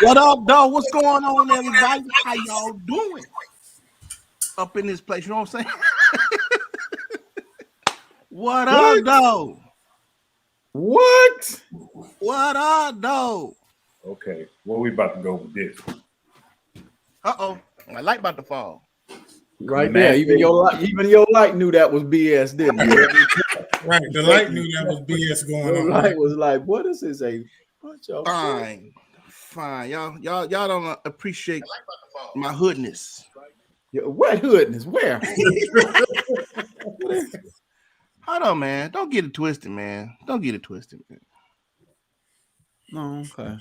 What up, though? What's going on, everybody? How y'all doing up in this place? You know what I'm saying? What up, though? What? What up, though? Okay, where we about to go with this? Uh-oh, my light about to fall. Right there. Even your light knew that was BS, didn't it? Right, the light knew that was BS going Your on. light was like, what is this? A bunch of Fine. Y'all don't appreciate my hoodness. what hoodness? Where? Hold on, man. Don't get it twisted, man. Don't get it twisted, man. No, okay.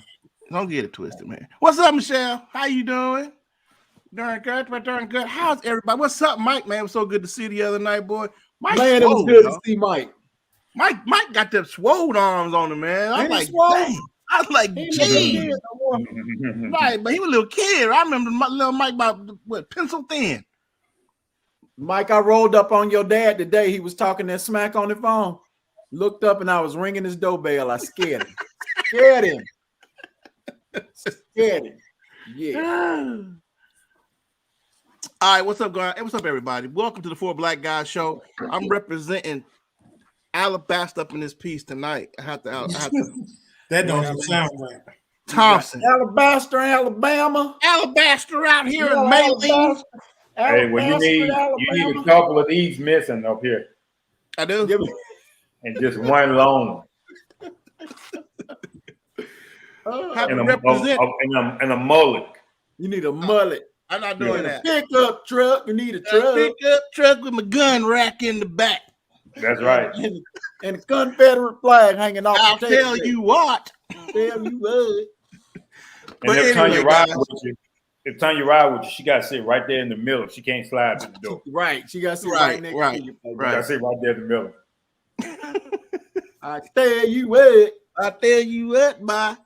Don't get it twisted, man. What's up, Michelle? How you doing? Doing good. How's everybody? What's up, Mike? Man, it was so good to see you the other night, boy. Mike, Man, it was good to see Mike. Mike got them swole arms on him, man. I was like, geez. Right, but he was a little kid. I remember my little Mike about pencil thin. Mike, I rolled up on your dad today. He was talking that smack on the phone. Looked up and I was ringing his doorbell. I scared him. Scared him. Yeah. All right, what's up, guys? Hey, what's up, everybody? Welcome to the Four Black Guys Show. I'm representing Alabaster up in this piece tonight. I have to That don't even sound right. Thompson. Alabaster, Alabama. Alabaster out here in Maine. Hey, well, you need a couple of these missing up here. I do. And just one long. And a mullet. You need a mullet. I'm not doing that. Pickup truck. You need a truck. Pickup truck with my gun rack in the back. That's right. And a Confederate flag hanging off. I'll tell you what. Tell you what. And they'll turn you ride with you. If turn you ride with you, she got to sit right there in the middle. She can't slide to the door. Right. She got to sit right next to you. She got to sit right there in the middle. I tell you what. Bye.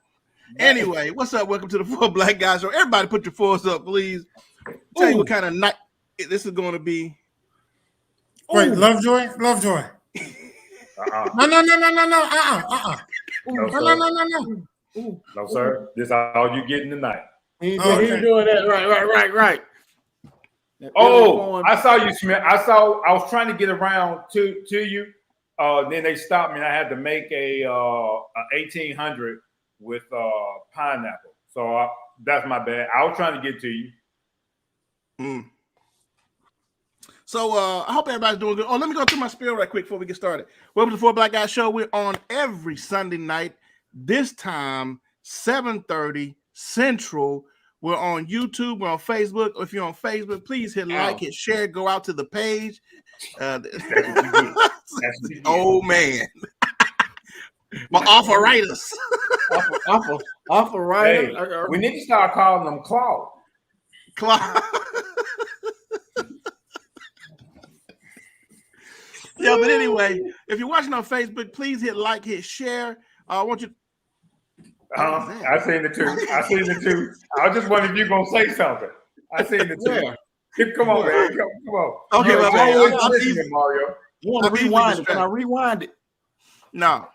Anyway, what's up? Welcome to the Four Black Guys Show. Everybody put your fours up, please. Tell you what kind of night this is going to be. Wait, Lovejoy? No. No, sir. This is all you getting tonight. He's doing that. Right. Oh, I saw you, Smith. I was trying to get around to you. Then they stopped me and I had to make a 1800 with pineapple. So that's my bad. I was trying to get to you. So I hope everybody's doing good. Oh, let me go through my spiel right quick before we get started. Welcome to the Four Black Guys Show. We're on every Sunday night. This time, 7:30 Central. We're on YouTube. We're on Facebook. If you're on Facebook, please hit like, hit share, go out to the page. Oh man, my arthritis. Arthritis. Hey, we need to start calling them Claude. Yeah, but anyway, if you're watching on Facebook, please hit like, hit share. I want you. I seen it too. I was just wondering if you're gonna say something. I seen it too. Come on, man. Come on. Okay, Mario. You want to rewind it? Can I rewind it? No.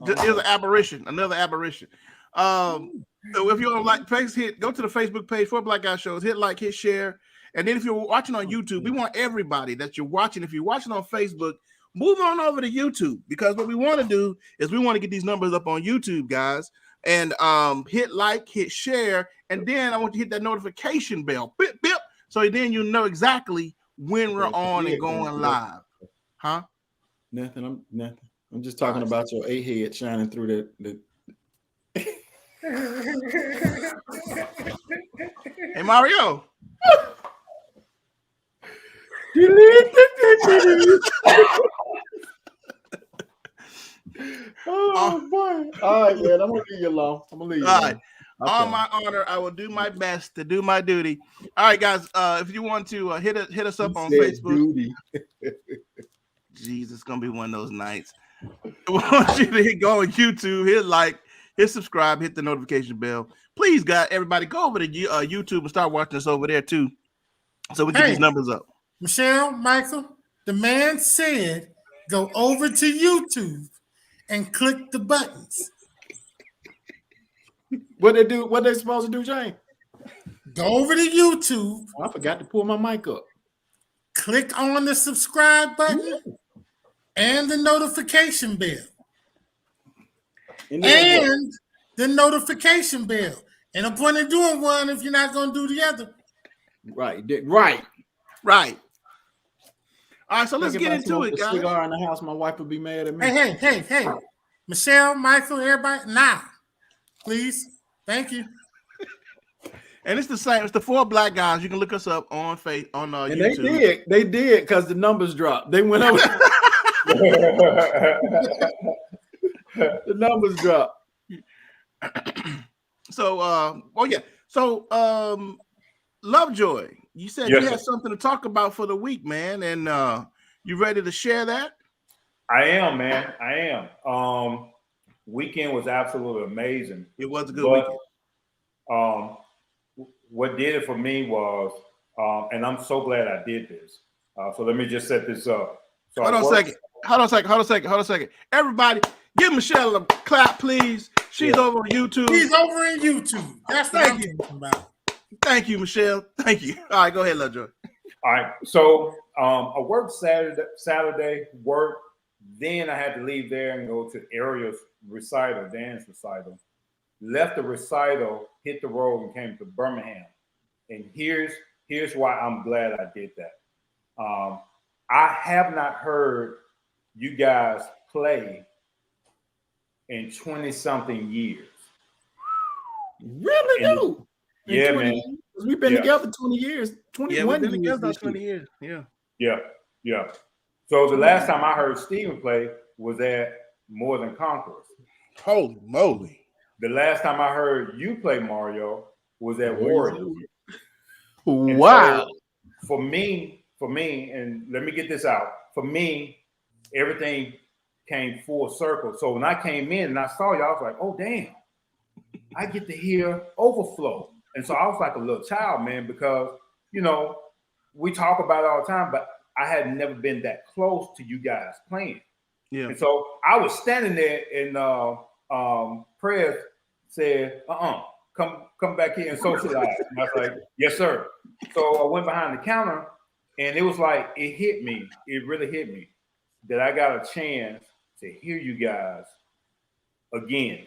There's an aberration. Another aberration. So if you don't like, go to the Facebook page for Black Guy Shows. Hit like, hit share. And then if you're watching on YouTube, we want everybody that you're watching. If you're watching on Facebook, move on over to YouTube, because what we want to do is we want to get these numbers up on YouTube, guys. And hit like, hit share, and then I want you to hit that notification bell. Bip, bip. So then you know exactly when we're on and going live. Huh? Nothing. I'm just talking about your A-head shining through the Hey, Mario. Oh boy! All right, man. I'm gonna leave you alone. All right. On my honor, I will do my best to do my duty. All right, guys. If you want to hit us up on Facebook. Jeez, it's gonna be one of those nights. I want you to go on YouTube, hit like, hit subscribe, hit the notification bell. Please, guys, everybody, go over to YouTube and start watching us over there too, so we get these numbers up. Michelle, Michael, the man said, go over to YouTube and click the buttons. What they do? What they supposed to do, Jane? Go over to YouTube. Oh, I forgot to pull my mic up. Click on the subscribe button and the notification bell. And the notification bell. And the point of doing one if you're not going to do the other. Right. All right, so let's get into it, guys. Cigar in the house, my wife would be mad at me. Hey. Michelle, Michael, everybody, nah. Please. Thank you. And it's the same. It's the 4 black guys. You can look us up on YouTube. They did because the numbers dropped. They went over. The numbers dropped. So, Lovejoy, you said you had something to talk about for the week, man, and you ready to share that? I am, man. I am. Weekend was absolutely amazing. It was a good weekend. What did it for me was, and I'm so glad I did this. So let me just set this up. So Hold on a second. Everybody, give Michelle a clap, please. She's over on YouTube. She's over in YouTube. That's what I'm talking about. Thank you, Michelle. Thank you. All right, go ahead, Lovejoy. All right. So I worked Saturday, worked. Then I had to leave there and go to Ariel's recital, dance recital. Left the recital, hit the road, and came to Birmingham. And here's why I'm glad I did that. I have not heard you guys play in 20-something years. Really? No. Yeah, man. Years. We've been together 20 years. 21 we've been years. together 20 years. Yeah. So the last time I heard Steven play was at More Than Conquerors. Holy moly. The last time I heard you play Mario was at Warriors. Wow. So for me, and let me get this out. For me, everything came full circle. So when I came in and I saw you, I was like, oh, damn. I get to hear Overflow. And so I was like a little child, man, because, we talk about it all the time, but I had never been that close to you guys playing. Yeah. And so I was standing there and Prez said, come back here and socialize. And I was like, yes, sir. So I went behind the counter and it was like, it hit me. It really hit me that I got a chance to hear you guys again.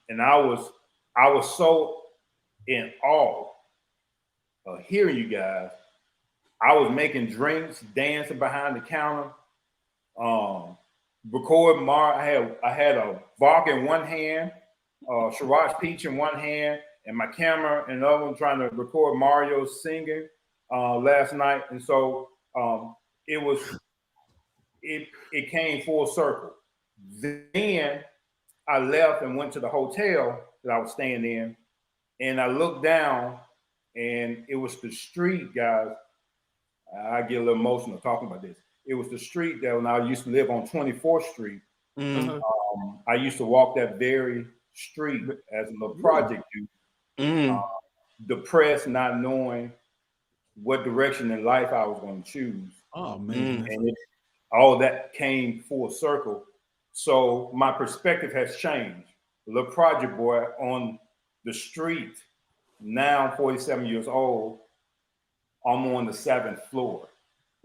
And I was so in awe of hearing you guys. I was making drinks, dancing behind the counter, recording Mar. I had a vodka in one hand, Shiraz Peach in one hand, and my camera and the other one trying to record Mario singing last night. And so it came full circle. Then I left and went to the hotel that I was staying in, and I looked down, and it was the street, guys. I get a little emotional talking about this. It was the street that when I used to live on 24th Street. Mm-hmm. I used to walk that very street as a little project dude, depressed, not knowing what direction in life I was going to choose. Oh, man. And all that came full circle. So my perspective has changed. A little project boy on the street, now 47 years old, I'm on the 7th floor.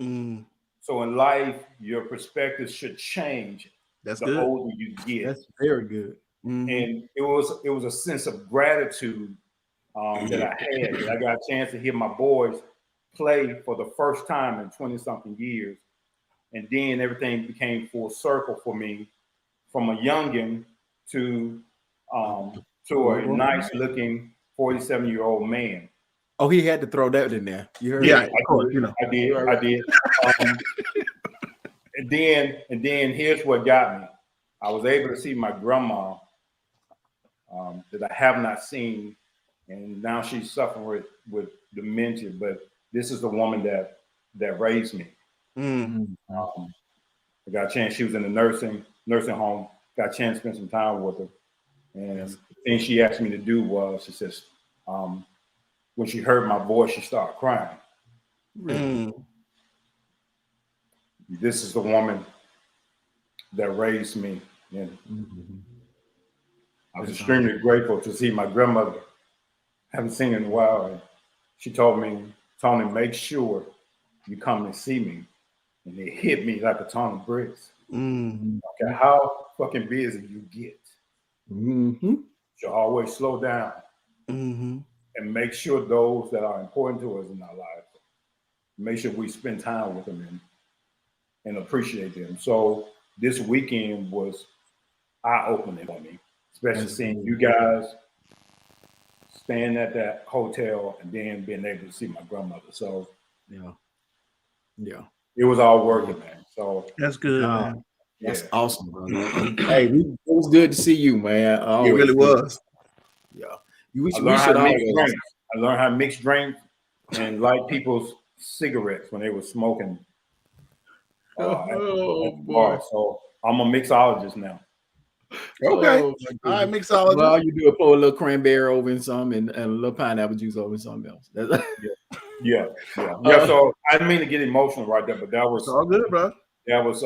So in life, your perspective should change. That's the good. older you get. That's very good. And it was a sense of gratitude that I had. That I got a chance to hear my boys play for the first time in 20-something years. And then everything became full circle for me, from a youngin' to a nice-looking 47-year-old man. Oh, he had to throw that in there. You heard? Yeah, that? of course. I did. And then here's what got me. I was able to see my grandma that I have not seen, and now she's suffering with dementia. But this is the woman that raised me. I got a chance. She was in the nursing home. Got a chance to spend some time with her. And the thing she asked me to do was, she says, when she heard my voice, she started crying. This is the woman that raised me. And I was extremely grateful to see my grandmother. Haven't seen her in a while. And she told me, Tony, make sure you come and see me. And it hit me like a ton of bricks. Okay, how fucking busy you get. You always slow down and make sure those that are important to us in our lives, make sure we spend time with them and appreciate them. So this weekend was eye-opening for me, especially seeing you guys staying at that hotel and then being able to see my grandmother. So it was all worth it, man. So that's good, man. That's awesome, brother. Hey, it was good to see you, man. It really was. Yeah. I learned how to mix drinks and light people's cigarettes when they were smoking. Boy. So I'm a mixologist now. Okay. All right, mixologist. Well, all you do is pour a little cranberry over in some and a little pineapple juice over in something else. Yeah. So I didn't mean to get emotional right there, but that was all good, bro. That was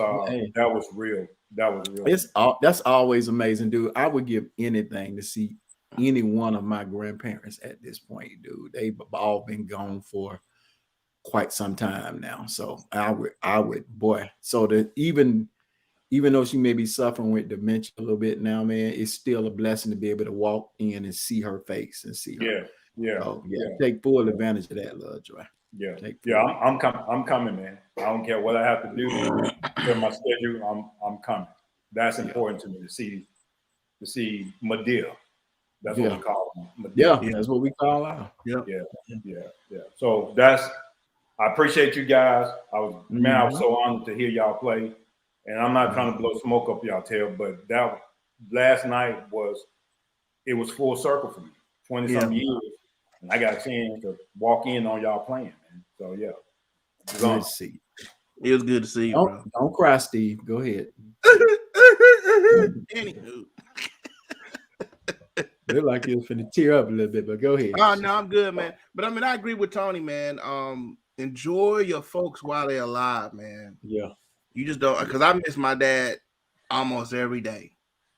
real. That was real. That's always amazing, dude. I would give anything to see any one of my grandparents at this point, dude. They've all been gone for quite some time now. So I would, boy. So that even though she may be suffering with dementia a little bit now, man, it's still a blessing to be able to walk in and see her face and see her. Yeah. Take full advantage of that, love, Joy. I'm coming, man. I don't care what I have to do for my schedule. I'm coming. That's important to me to see Medea. That's what we call them. Medea. Yeah, that's what we call her. Yeah. So I appreciate you guys. I was so honored to hear y'all play. And I'm not trying to blow smoke up y'all tail, but that last night was full circle for me. 20-something years. And I got a chance to walk in on y'all playing, man. So yeah. Good to see. It was good to see you, bro. Don't cry, Steve. Go ahead. Anywho. Look like you was finna tear up a little bit, but go ahead. Oh no, I'm good, man. But I mean, I agree with Tony, man. Enjoy your folks while they're alive, man. Yeah. You just don't, because I miss my dad almost every day.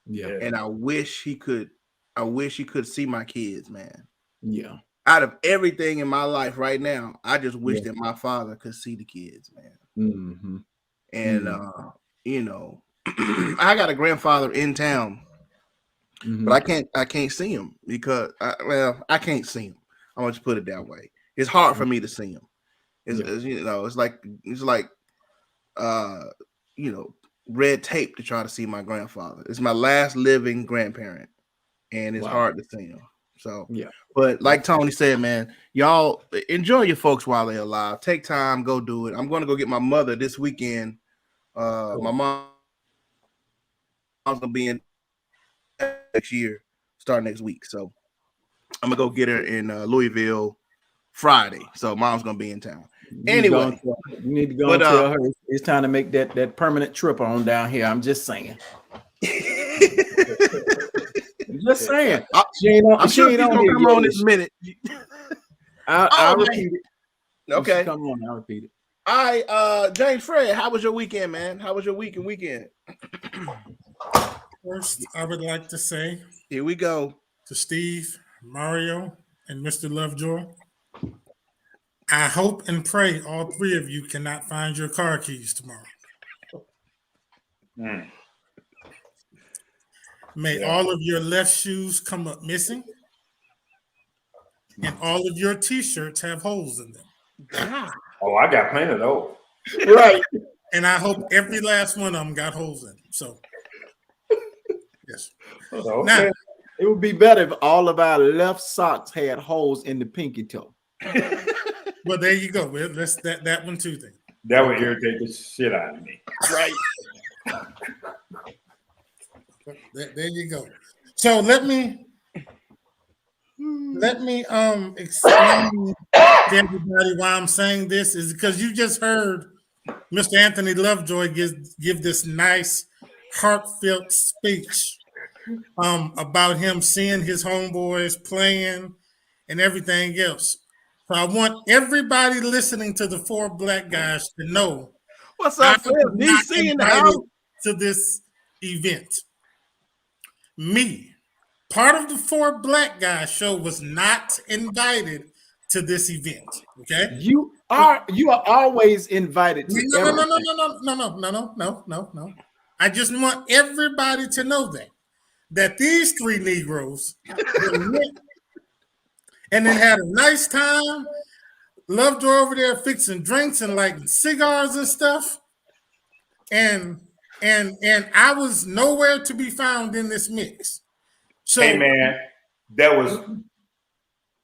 Yeah. And I wish he could see my kids, man. Yeah. Out of everything in my life right now, I just wish that my father could see the kids, man. And you know, I got a grandfather in town, but I can't see him because I can't see him. I'm gonna just put it that way. It's hard for me to see him. It's you know, it's like you know, red tape to try to see my grandfather. It's my last living grandparent, and it's hard to see him. So but like Tony said, man, y'all enjoy your folks while they're alive. Take time, go do it. I'm going to go get my mother this weekend. My mom's gonna be in next year, start next week. So I'm gonna go get her in Louisville Friday. So mom's gonna be in town. Anyway, you need to go and tell her it's time to make that permanent trip on down here. I'm just saying. Just saying. I'm sure she's gonna come on this minute. I'll repeat it. Okay. Come on, I'll repeat it. All right, James Fred, how was your weekend, man? How was your week and weekend? First, I would like to say, here we go, to Steve, Mario, and Mr. Lovejoy. I hope and pray all three of you cannot find your car keys tomorrow. May all of your left shoes come up missing, and all of your t-shirts have holes in them. Oh, I got plenty of those. Right. And I hope every last one of them got holes in them. So, yes. Okay. Now, it would be better if all of our left socks had holes in the pinky toe. Well, there you go. Let's that one too. Then that would irritate the shit out of me. Right. There you go. So let me explain to everybody why I'm saying this is because you just heard Mr. Anthony Lovejoy give this nice heartfelt speech about him seeing his homeboys playing and everything else. So I want everybody listening to the Four Black Guys to know what's up, DC in the house to this event. Me, part of the 4 Black Guys show was not invited to this event. Okay. You are always invited to No, no, no, everything. no. I just want everybody to know that these 3 Negroes went and then had a nice time. Lovejoy over there fixing drinks and lighting cigars and stuff. And I was nowhere to be found in this mix. So, hey man, that was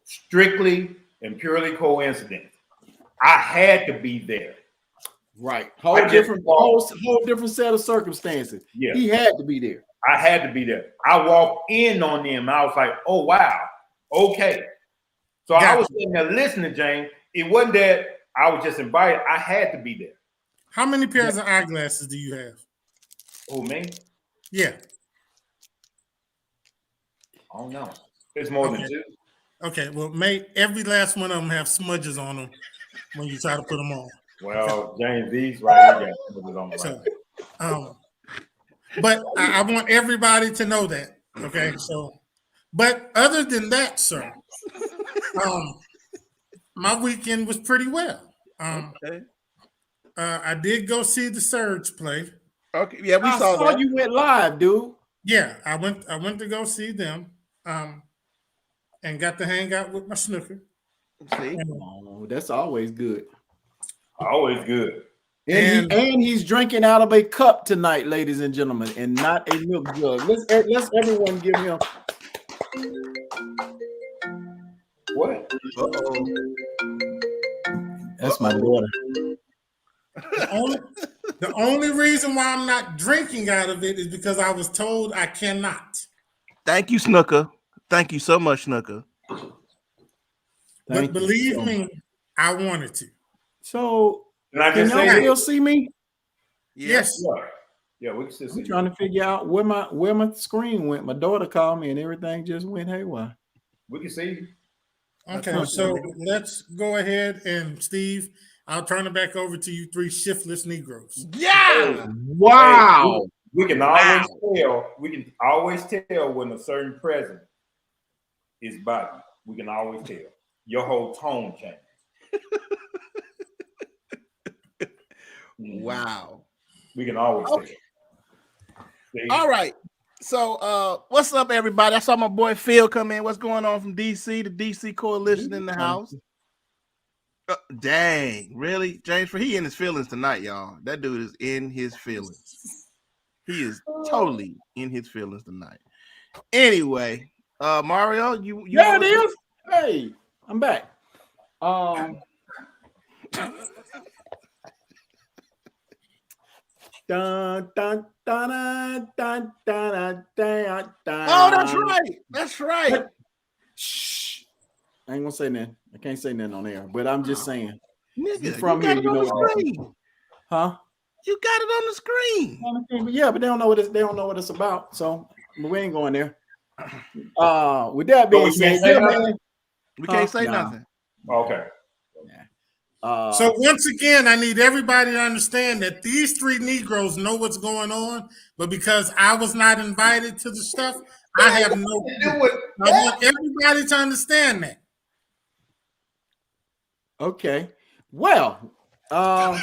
strictly and purely coincidence. I had to be there. Right. Whole different set of circumstances. Yeah. He had to be there. I had to be there. I walked in on them. I was like, oh wow, okay. So I was sitting there listening, James. It wasn't that I was just invited. I had to be there. How many pairs of eyeglasses do you have? Oh, me? Yeah. I don't know. It's more than 2. Okay. Well, every last one of them have smudges on them when you try to put them on. Well, James, these right here got smudges on them. So, but I want everybody to know that. Okay. So, but other than that, sir, my weekend was pretty well. I did go see the Surge play. Okay, yeah, we saw that. You went live, dude. Yeah, I went to go see them, and got to hang out with my snooker. See? Oh, that's always good. Always good. And he's drinking out of a cup tonight, ladies and gentlemen, and not a milk jug. Let's everyone give him. What? Uh-oh. That's my daughter. The only reason why I'm not drinking out of it is because I was told I cannot. Thank you, Snooker. Thank you so much, Snooker. But believe me, I wanted to. So, can y'all still see me? Yes. Yeah, we can still see. I'm trying to figure out where my screen went. My daughter called me and everything just went haywire. We can see you. Okay, so let's go ahead and Steve, I'll turn it back over to you 3 shiftless Negroes. Yeah. Wow. Hey, we can always tell. We can always tell when a certain present is by you. We can always tell. Your whole tone changes. Wow. We can always tell. See? All right. So what's up, everybody? I saw my boy Phil come in. What's going on from DC? The DC Coalition in the house. Dang, really? James, he in his feelings tonight, y'all. That dude is in his feelings. He is totally in his feelings tonight. Anyway, Mario, you there it is. Hey, I'm back. Dun, dun, dun, dun, dun, dun, dun. Oh, that's right. That's right. Shh. I ain't gonna say nothing. I can't say nothing on air, but I'm just saying. Nigga, From you here, got it you on know the what screen. Huh? You got it on the screen. Yeah, but they don't know what it's about. So we ain't going there. With that being said, we can't say nothing. Okay. So once again, I need everybody to understand that these 3 Negroes know what's going on, but because I was not invited to the stuff, I have no clue. I want everybody to understand that. Okay. Well, wow,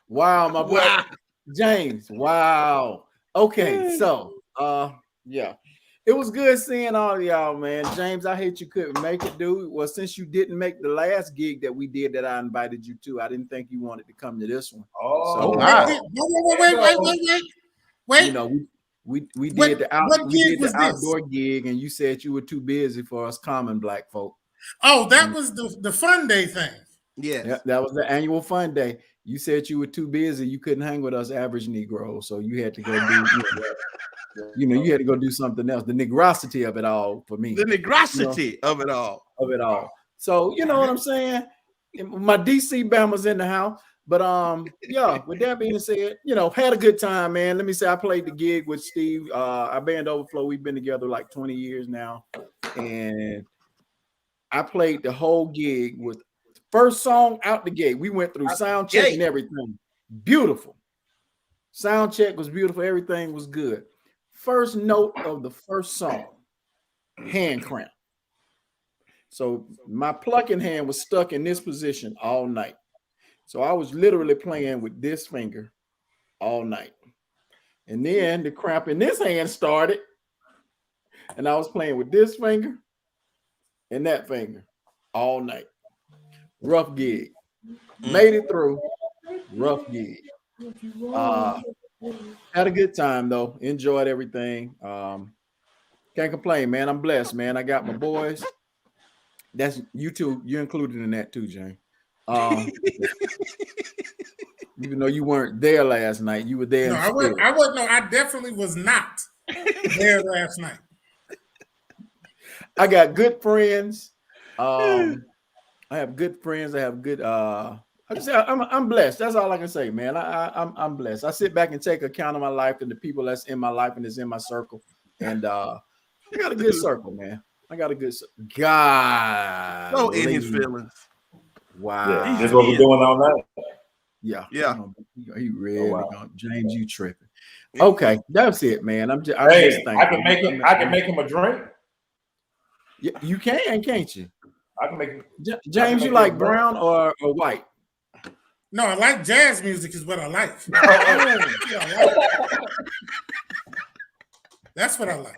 my boy James. Wow. Okay, so yeah. It was good seeing all of y'all, man. James, I hate you couldn't make it, dude. Well, since you didn't make the last gig that we did that I invited you to, I didn't think you wanted to come to this one. Oh, so, wow. Wait. You know, we did the outdoor this? gig, and you said you were too busy for us common black folk. Oh, that was the fun day thing. Yes. Yeah, that was the annual fun day. You said you were too busy. You couldn't hang with us average Negroes, so you had to go do. You had to go do something else. The negrosity of it all for me. The negrosity of it all. So you know what I'm saying? My DC Bama's in the house. But yeah, with that being said, had a good time, man. Let me say I played the gig with Steve. Our band Overflow, we've been together like 20 years now. And I played the whole gig with first song out the gate. We went through sound check and everything. Beautiful. Sound check was beautiful. Everything was good. first note of the first song, hand cramp. So my plucking hand was stuck in this position all night. So I was literally playing with this finger all night. And then the cramp in this hand started. And I was playing with this finger and that finger all night. Rough gig. Made it through. Rough gig. Had a good time though. Enjoyed everything. Can't complain, man. I'm blessed, man. I got my boys. That's you too. You're included in that too, Jane. Even though you weren't there last night, you were there. No, I wasn't. No, I definitely was not there last night. I got good friends. I have good friends. I have good. I'm blessed. That's all I can say, man. I'm blessed. I sit back and take account of my life and the people that's in my life and is in my circle, and I got a good circle, man. I got a good God. So in his feelings. Wow. Yeah, this is what we're doing all night. Yeah. Yeah. He really wow. James, you tripping. Okay, that's it, man. I'm just I thinking. I can make him a drink. Yeah, you can, can't you? I can make him. James, you like brown or white? No, I like jazz music is what I like. That's what I like.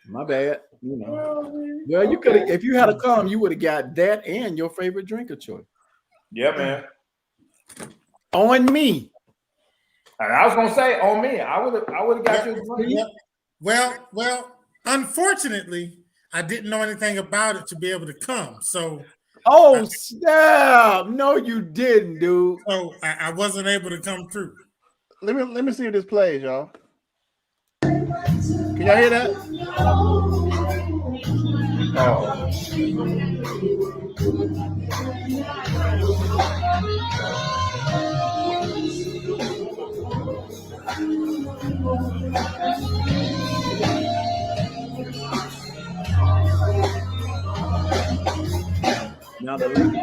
My bad. You know. Well, you could have, if you had a come, you would have got that and your favorite drink of choice. Yeah, man. On me. And I was gonna say on me. I would have got you a drink. Yeah. Well, unfortunately, I didn't know anything about it to be able to come. So snap. No, you didn't, dude. So I wasn't able to come through. Let me see if this plays, y'all. Can y'all hear that? Oh. Now the link.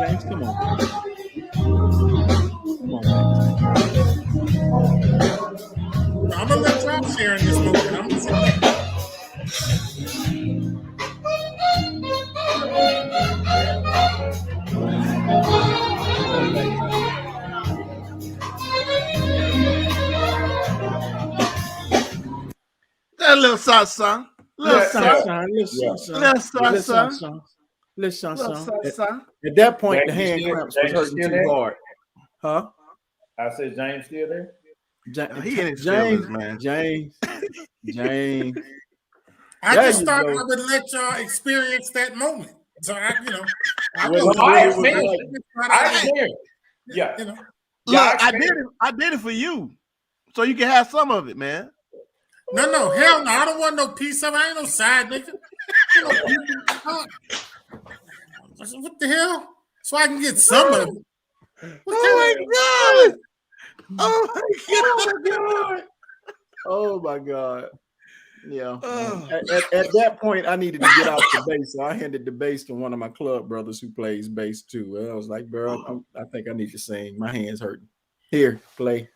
James, come on. Come on, I'm gonna let y'all share in this moment. I'm gonna say That little salsa. Little salsa. At that point, the James, hand still- cramps was James hurting still too there? hard. Huh? I said James still there? He in his James, feelings, man. James. I There just you thought go. I would let y'all experience that moment. So I Well, I it was experienced like- I experienced. Yeah. you know. Yeah, Look, I did it for you, so you can have some of it, man. No, hell no. I don't want no piece of it. I ain't no side nigga. Ain't no piece of it. What the hell? So I can get some of it. Oh my god! Oh my God. Yeah. Oh. At that point, I needed to get off the bass. So I handed the bass to one of my club brothers who plays bass too. And I was like, bro, I think I need to sing. My hands hurting. Here, play.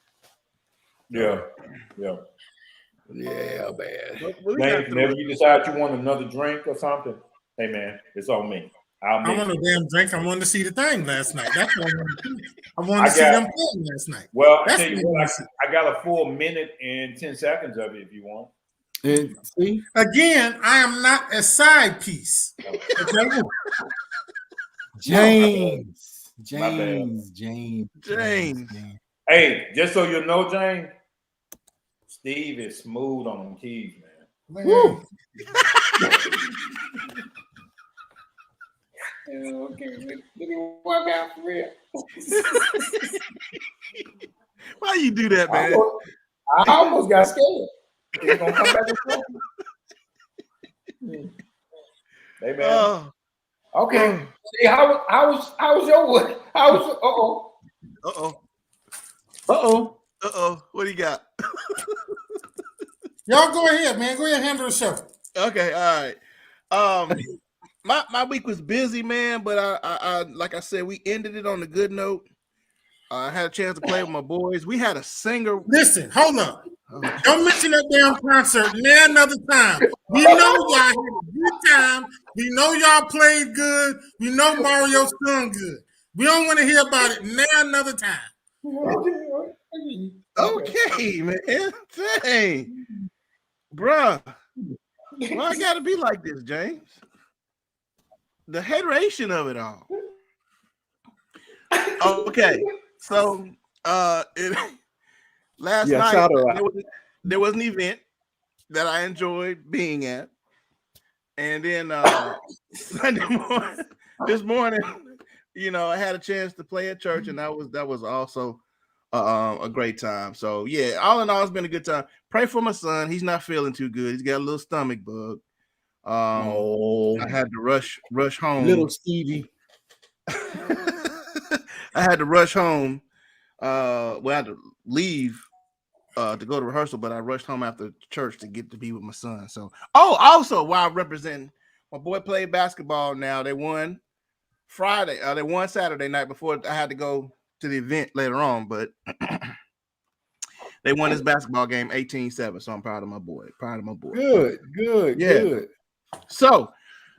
Yeah. Yeah, man. James, whenever you decide you want another drink or something, hey man, it's on me. I want a damn drink. I wanted to see the thing last night. That's what I wanted to do. I wanted to see them playing last night. Well, I That's tell you what, I got a full minute and 10 seconds of it if you want. And see, again, I am not a side piece. Okay? James. Hey, just so you know, James, Steve is smooth on them keys, man. Woo. Okay, did it work out for real? Why you do that, man? I almost got scared. It's gonna come back and forth. Hey man. Okay. See, how was your wood? How was What do you got? Y'all go ahead, man. Go ahead and handle the show. Okay, all right. My week was busy, man, but I like I said, we ended it on a good note. I had a chance to play with my boys. We had a singer. Listen, hold up. Don't mention that damn concert now another time. We know y'all had a good time. We know y'all played good. We know Mario sung good. We don't want to hear about it now another time. Okay, man. Dang. Bruh. Why I gotta be like this, James? The hateration of it all. Okay. So last night there was an event that I enjoyed being at. And then Sunday morning, this morning, I had a chance to play at church, and that was also a great time. So yeah, all in all, it's been a good time. Pray for my son. He's not feeling too good. He's got a little stomach bug. I had to rush home. Little Stevie. I had to rush home. I had to leave to go to rehearsal, but I rushed home after church to get to be with my son. So, also while representing, my boy played basketball. Now they won Friday. They won Saturday night before I had to go to the event later on, but they won this basketball game 18-7. So I'm proud of my boy. Good. So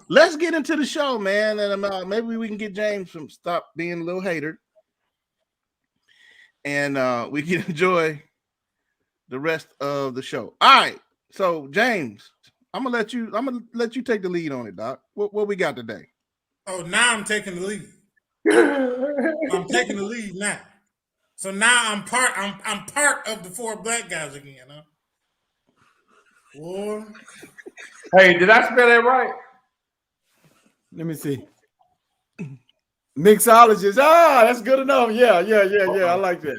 let's get into the show, man. And maybe we can get James from stop being a little hater, and we can enjoy the rest of the show. All right. So James, I'm gonna let you take the lead on it, Doc. What we got today? Oh, now I'm taking the lead. I'm taking the lead now. So now I'm part of the four black guys again, huh? Boy. Hey, did I spell that right? Let me see. Mixologist. That's good enough. Yeah. I like that.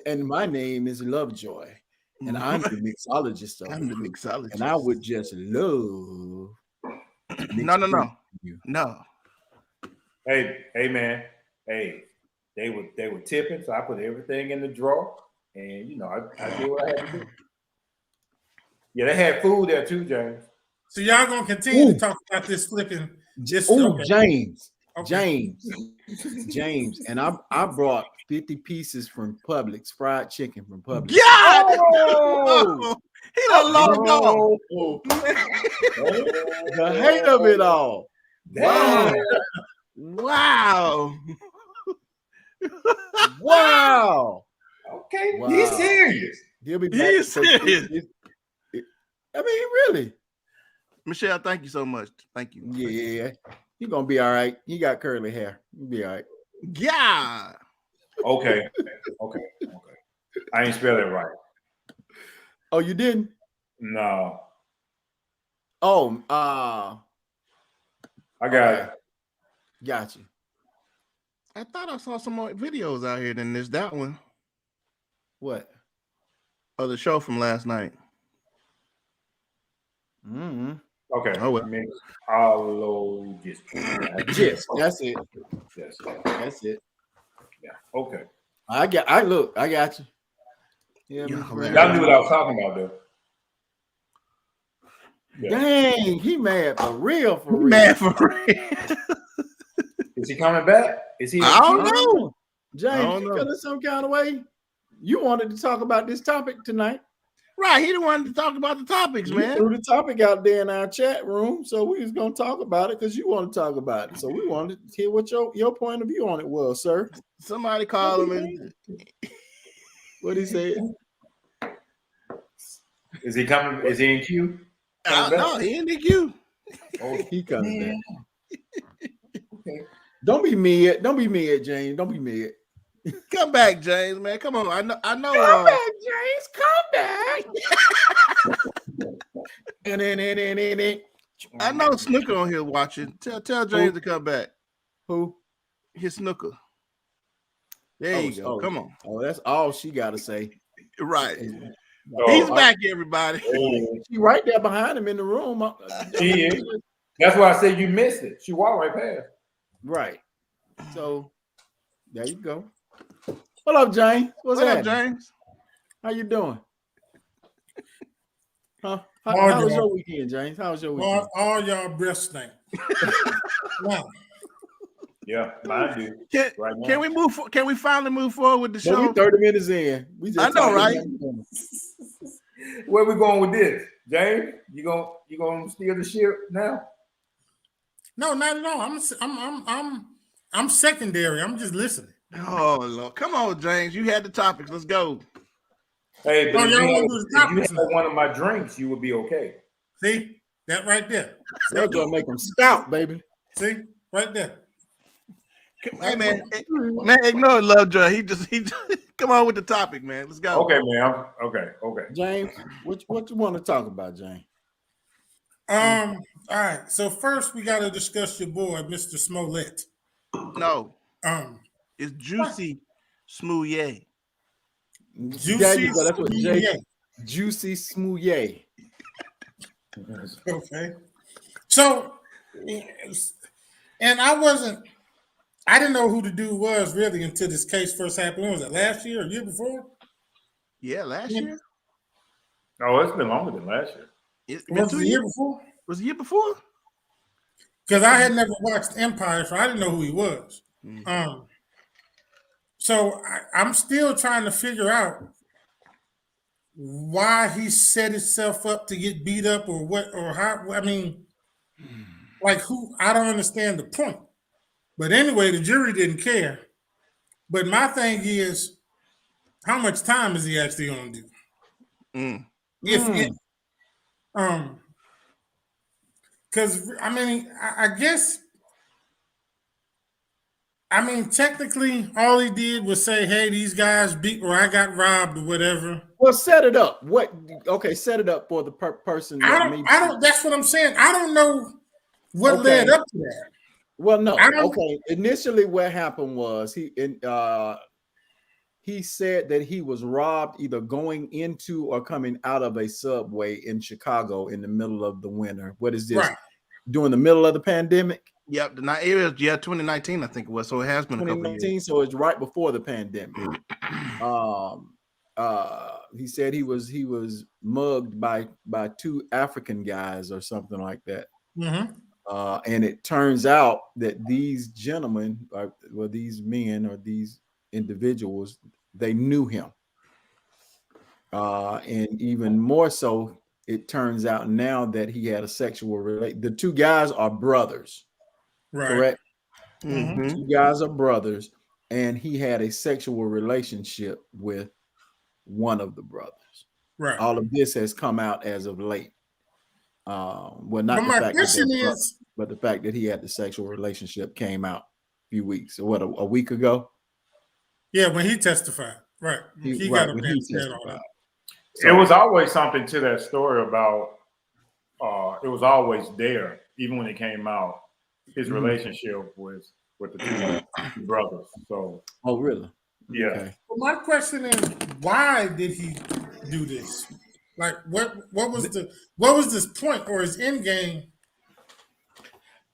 And my name is Lovejoy, and I'm the mixologist. I'm the mixologist, and I would just love. No. Hey, man. Hey, they were tipping, so I put everything in the drawer, and I did what I had to do. Yeah, they had food there too, James. So y'all gonna continue to talk about this flipping? James. And I brought 50 pieces from Publix, fried chicken from Publix. Yeah, he done logged off. The hate of it all. Wow. Okay, he's serious. He'll be back. He's serious. I mean, really. Michelle, thank you so much. Thank you. Yeah. You're gonna be all right. You got curly hair. You'll be all right. Yeah. Okay. I ain't spell it right. Oh, you didn't? No. Oh, I got it. Got you. I thought I saw some more videos out here than this. That one. What? Oh, the show from last night. Mm-hmm. Okay. Oh, well. Mixologist. Yes, that's it. Yes. That's it. Yeah. Okay. I got you. Yeah, y'all knew what I was talking about, though. Yeah. Dang, he mad for real. Is he coming back? Is he? I don't know. James, you feeling some kind of way? You wanted to talk about this topic tonight. Right, he didn't want to talk about the topics, man. You threw the topic out there in our chat room, so we was gonna talk about it because you want to talk about it. So we wanted to hear what your point of view on it was, sir. Somebody call him and what he said. Is he coming? Is he in queue? No, he in the queue. Oh, he coming back. Okay. Don't be mad, James. Don't be mad. Come back, James, man. Come on. I know. Come back, James. Come back. I know Snooker on here watching. Tell James to come back. Who? His Snooker. There you go. Come on. Oh, that's all she got to say. Right. He's back, everybody. She right there behind him in the room. She is. That's why I said you missed it. She walked right past. Right. So there you go. What up, James? What's up, happening? James? How you doing? Huh? All How was y'all- your weekend, James? How was your weekend? All y'all breath stink. Wow. Yeah, mine do. Can, Right now. can we move? Can we finally move forward with the But show? we 30 minutes in. We just I know, talking right? about- Where we going with this, James? You gonna steer the ship now? No, not at all. I'm secondary. I'm just listening. Oh Lord, come on, James. You had the topics. Let's go. Hey, but Oh, if y'all you want had, to do the if you topics had now? one of my drinks, you would be okay. See that right there. They're gonna make them scout, baby. See right there. Hey man, ignore Lovejoy. He just come on with the topic, man. Let's go. Okay, man. Okay. James, what you want to talk about, James? All right. So first, we got to discuss your boy, Mr. Smollett. No, Um, it's Juicy Smoothie. There you go. That's what Jay. Smoothie. Juicy Smoothie. Okay. So, and I didn't know who the dude was really until this case first happened. When was it, last year or year before? Yeah, last year. Oh, it's been longer than last year. It's been Was it 2 the years. year before? Was it the year before? Because I had never watched Empire, so I didn't know who he was. So I'm still trying to figure out why he set himself up to get beat up or what or how. I mean, like who? I don't understand the point. But anyway, the jury didn't care. But my thing is, how much time is he actually going to do? If because I mean, I guess. I mean, technically, all he did was say, "Hey, these guys beat," or "I got robbed," or whatever. Well, set it up. What? Okay, set it up for the person. I don't. That's what I'm saying. I don't know what led up to that. Well, no. Okay. Initially, what happened was he said that he was robbed either going into or coming out of a subway in Chicago in the middle of the winter. What is this? Right. During the middle of the pandemic? Yep, it was 2019, I think it was. So it has been a couple of years. So it's right before the pandemic. He said he was mugged by two African guys or something like that. And it turns out that these gentlemen, these men or these individuals, they knew him. And even more so, it turns out now that he had a sexual relation. The two guys are brothers, Right. correct? Mm-hmm. Two guys are brothers, and he had a sexual relationship with one of the brothers. Right. All of this has come out as of late. Well, not But the my fact question that is, but the fact that he had the sexual relationship came out a few weeks, or a week ago. yeah, when he testified, right? He got when a he said all testified. that. It was always something to that story about. It was always there, even when it came out. His relationship with the two brothers. So. Oh, really? Yeah. Okay. Well, my question is, why did he do this? Like, what was this point or his end game?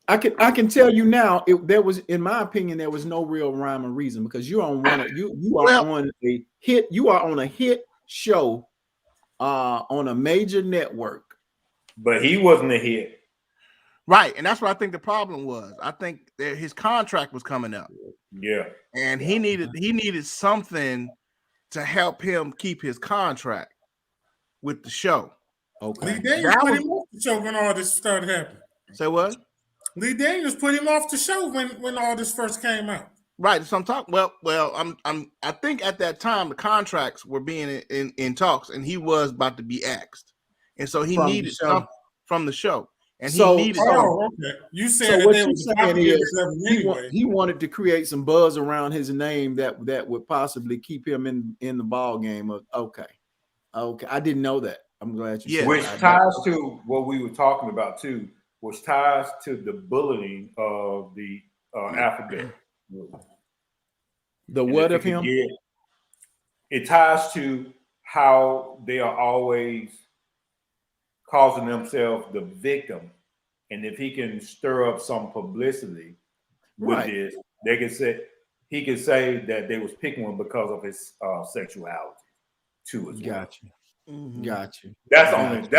I can tell you now. There was, in my opinion, there was no real rhyme or reason, because you're on one. You are on a hit. You are on a hit show, on a major network. But he wasn't a hit. Right, and that's what I think the problem was. I think that his contract was coming up. Yeah. And he needed something to help him keep his contract with the show. Okay. Lee Daniels put him off the show when all this started happening. Say what? Lee Daniels put him off the show when all this first came out. Right. So I'm talking. Well, I think at that time the contracts were being in talks, and he was about to be axed, and so he needed something from the show, and he needed. Oh, okay. You said so what they you're saying is anyway. he wanted to create some buzz around his name that would possibly keep him in the ball game. Okay. I didn't know that. I'm glad you said Which that. ties to what we were talking about too, which ties to the bullying of the alphabet. The what of him? It ties to how they are always causing themselves the victim. And if he can stir up some publicity with this, they can say he can say that they was picking him because of his sexuality too as well. Gotcha. Got you. That's the Got only you.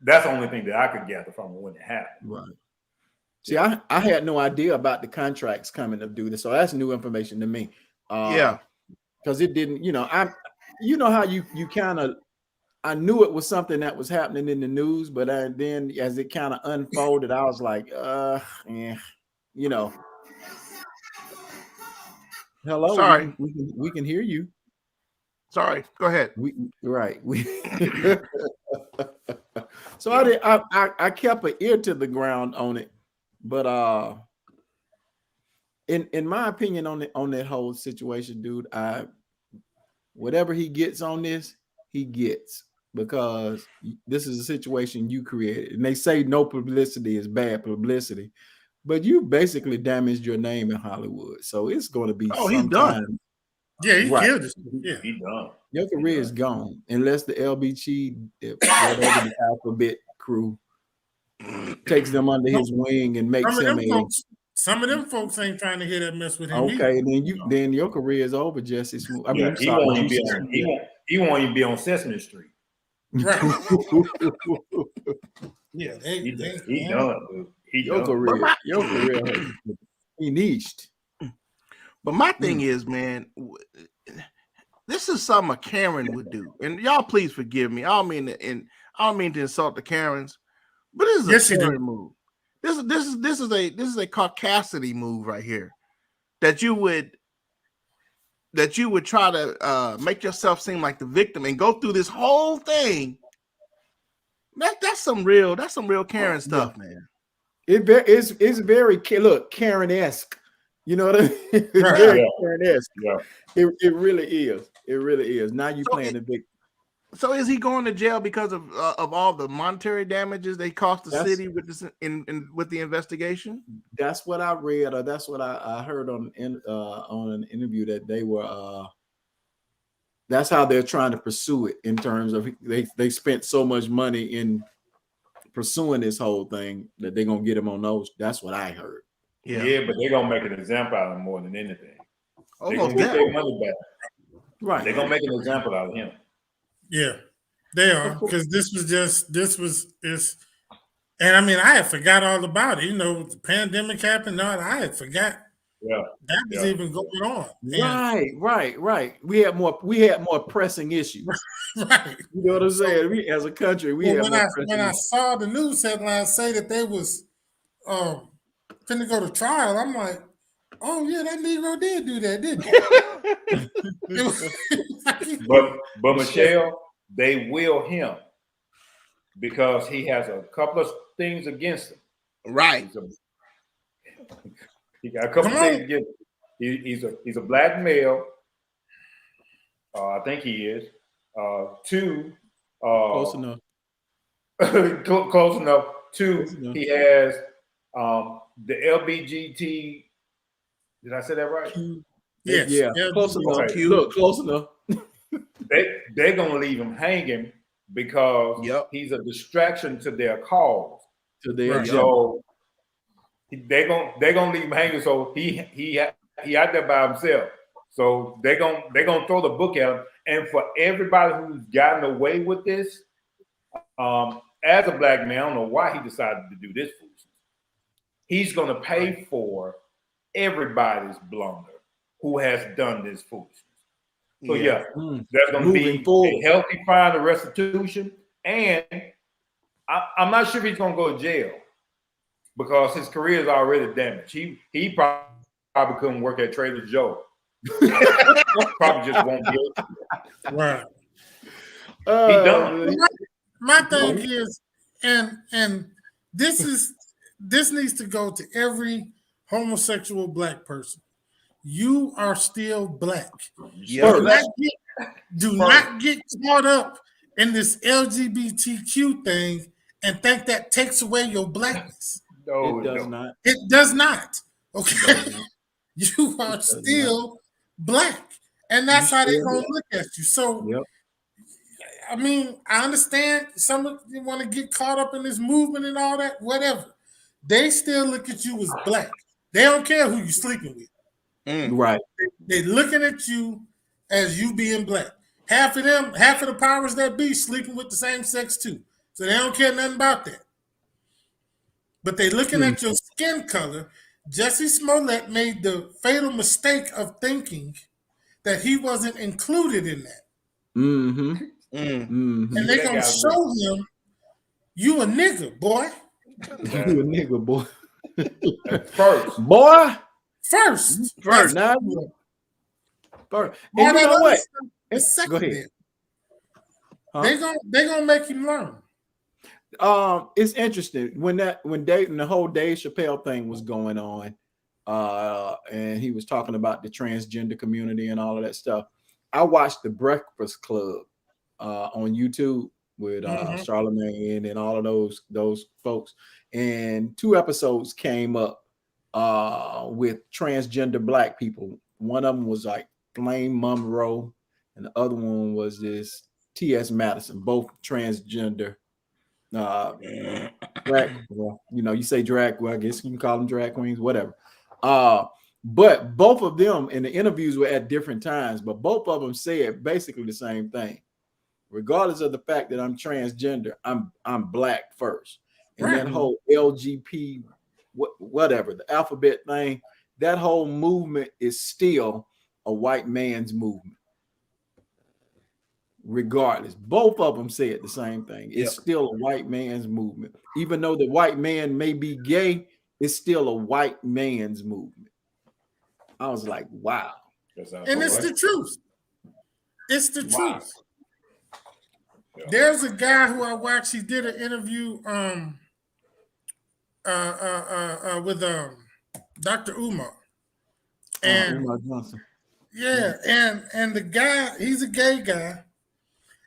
that's the only thing that I could gather from it when it happened. Right. See, I had no idea about the contracts coming to do this, so that's new information to me. Because it didn't, you know how you kind of, I knew it was something that was happening in the news, but then as it kind of unfolded, I was like, you know. Hello, Sorry. we can hear you. Sorry, go ahead. So I kept an ear to the ground on it, but in my opinion on that whole situation, dude, whatever he gets on this, he gets, because this is a situation you created, and they say no publicity is bad publicity, but you basically damaged your name in Hollywood, so it's going to be he's done. Yeah, he killed it. Yeah, he done. Your career is gone unless the LBG, whatever the alphabet crew, takes them under his wing and makes him some of them folks ain't trying to hear that mess with him. Okay, either. Then your career is over, Jesse Smooth. I mean, he won't even be on Sesame Street. Right. Yeah, he done, dude. Your career, he niched. But my thing is, man, this is something a Karen would do, and y'all please forgive me. I don't mean to insult the Karens, but this is a Karen move. This is a caucasity move right here, that you would try to make yourself seem like the victim and go through this whole thing. That's some real Karen stuff, man. It's very Karen-esque. You know what I mean? It's very Karen-esque. Yeah. It really is. It really is. Now you playing the victim. So is he going to jail because of all the monetary damages they cost the city with this with the investigation? That's what I read, or that's what I heard on an interview, that they were. That's how they're trying to pursue it, in terms of they spent so much money in pursuing this whole thing that they're gonna get him on those. That's what I heard. Yeah, but they're gonna make an example out of him more than anything. They're gonna get their money back. Right. They're gonna make an example out of him. Yeah, they are, because this was, and I mean, I had forgot all about it. You know, the pandemic happened. I had forgot. Yeah, that was even going on. Right. We had more pressing issues. Right. You know what I'm saying? We, as a country, when I saw the news headlines say that they was finna go to trial, I'm like, oh yeah, that Negro did do that, didn't he? but Michelle, they will him because he has a couple of things against him. Right. He got a couple of things against him. He's a black male. I think he is. Two. Close enough. Close enough. Two. He has the LBGT. Did I say that right? Yes. Yeah. Close enough. Okay. Look, close enough. They're gonna leave him hanging because he's a distraction to their cause. So they're gonna leave him hanging. So he out there by himself. So they're gonna throw the book at him. And for everybody who's gotten away with this, as a black man, I don't know why he decided to do this foolishness. He's gonna pay for everybody's blunder who has done this foolishness. So there's going to be a healthy fine of restitution, and I'm not sure if he's going to go to jail because his career is already damaged. He probably couldn't work at Trader Joe. Probably just won't be able to. Right. He done. My thing is, and this needs to go to every homosexual black person. You are still black. Do not get caught up in this LGBTQ thing and think that takes away your blackness. No, it does not. It does not. Okay. You are still black. And that's how they're going to look at you. So, I mean, I understand some of you want to get caught up in this movement and all that, whatever. They still look at you as black. They don't care who you're sleeping with. Right. They're looking at you as you being black. half of the powers that be sleeping with the same sex too. So they don't care nothing about that. But they looking at your skin color. Jussie Smollett made the fatal mistake of thinking that he wasn't included in that. And they gonna show him, you a nigga, boy. You a nigga, boy. First. Boy. First. Now, first. And you know what? Go ahead. Huh? They gonna make him learn. It's interesting when the whole Dave Chappelle thing was going on, and he was talking about the transgender community and all of that stuff. I watched The Breakfast Club on YouTube with Charlamagne and all of those folks, and 2 episodes came up with transgender black people. One of them was like Flame Monroe, and the other one was this T.S. Madison, both transgender. Drag, well, you say drag, well, I guess you can call them drag queens, whatever. But both of them in the interviews were at different times, but both of them said basically the same thing. Regardless of the fact that I'm transgender, I'm black first. And that whole LGBT, whatever, the alphabet thing, that whole movement is still a white man's movement. Regardless, both of them said the same thing. It's still a white man's movement. Even though the white man may be gay, it's still a white man's movement. I was like, wow. And it's the truth. It's the truth. There's a guy who I watched. He did an interview with Dr. Umar. And Umar Johnson. Yeah, and the guy, he's a gay guy.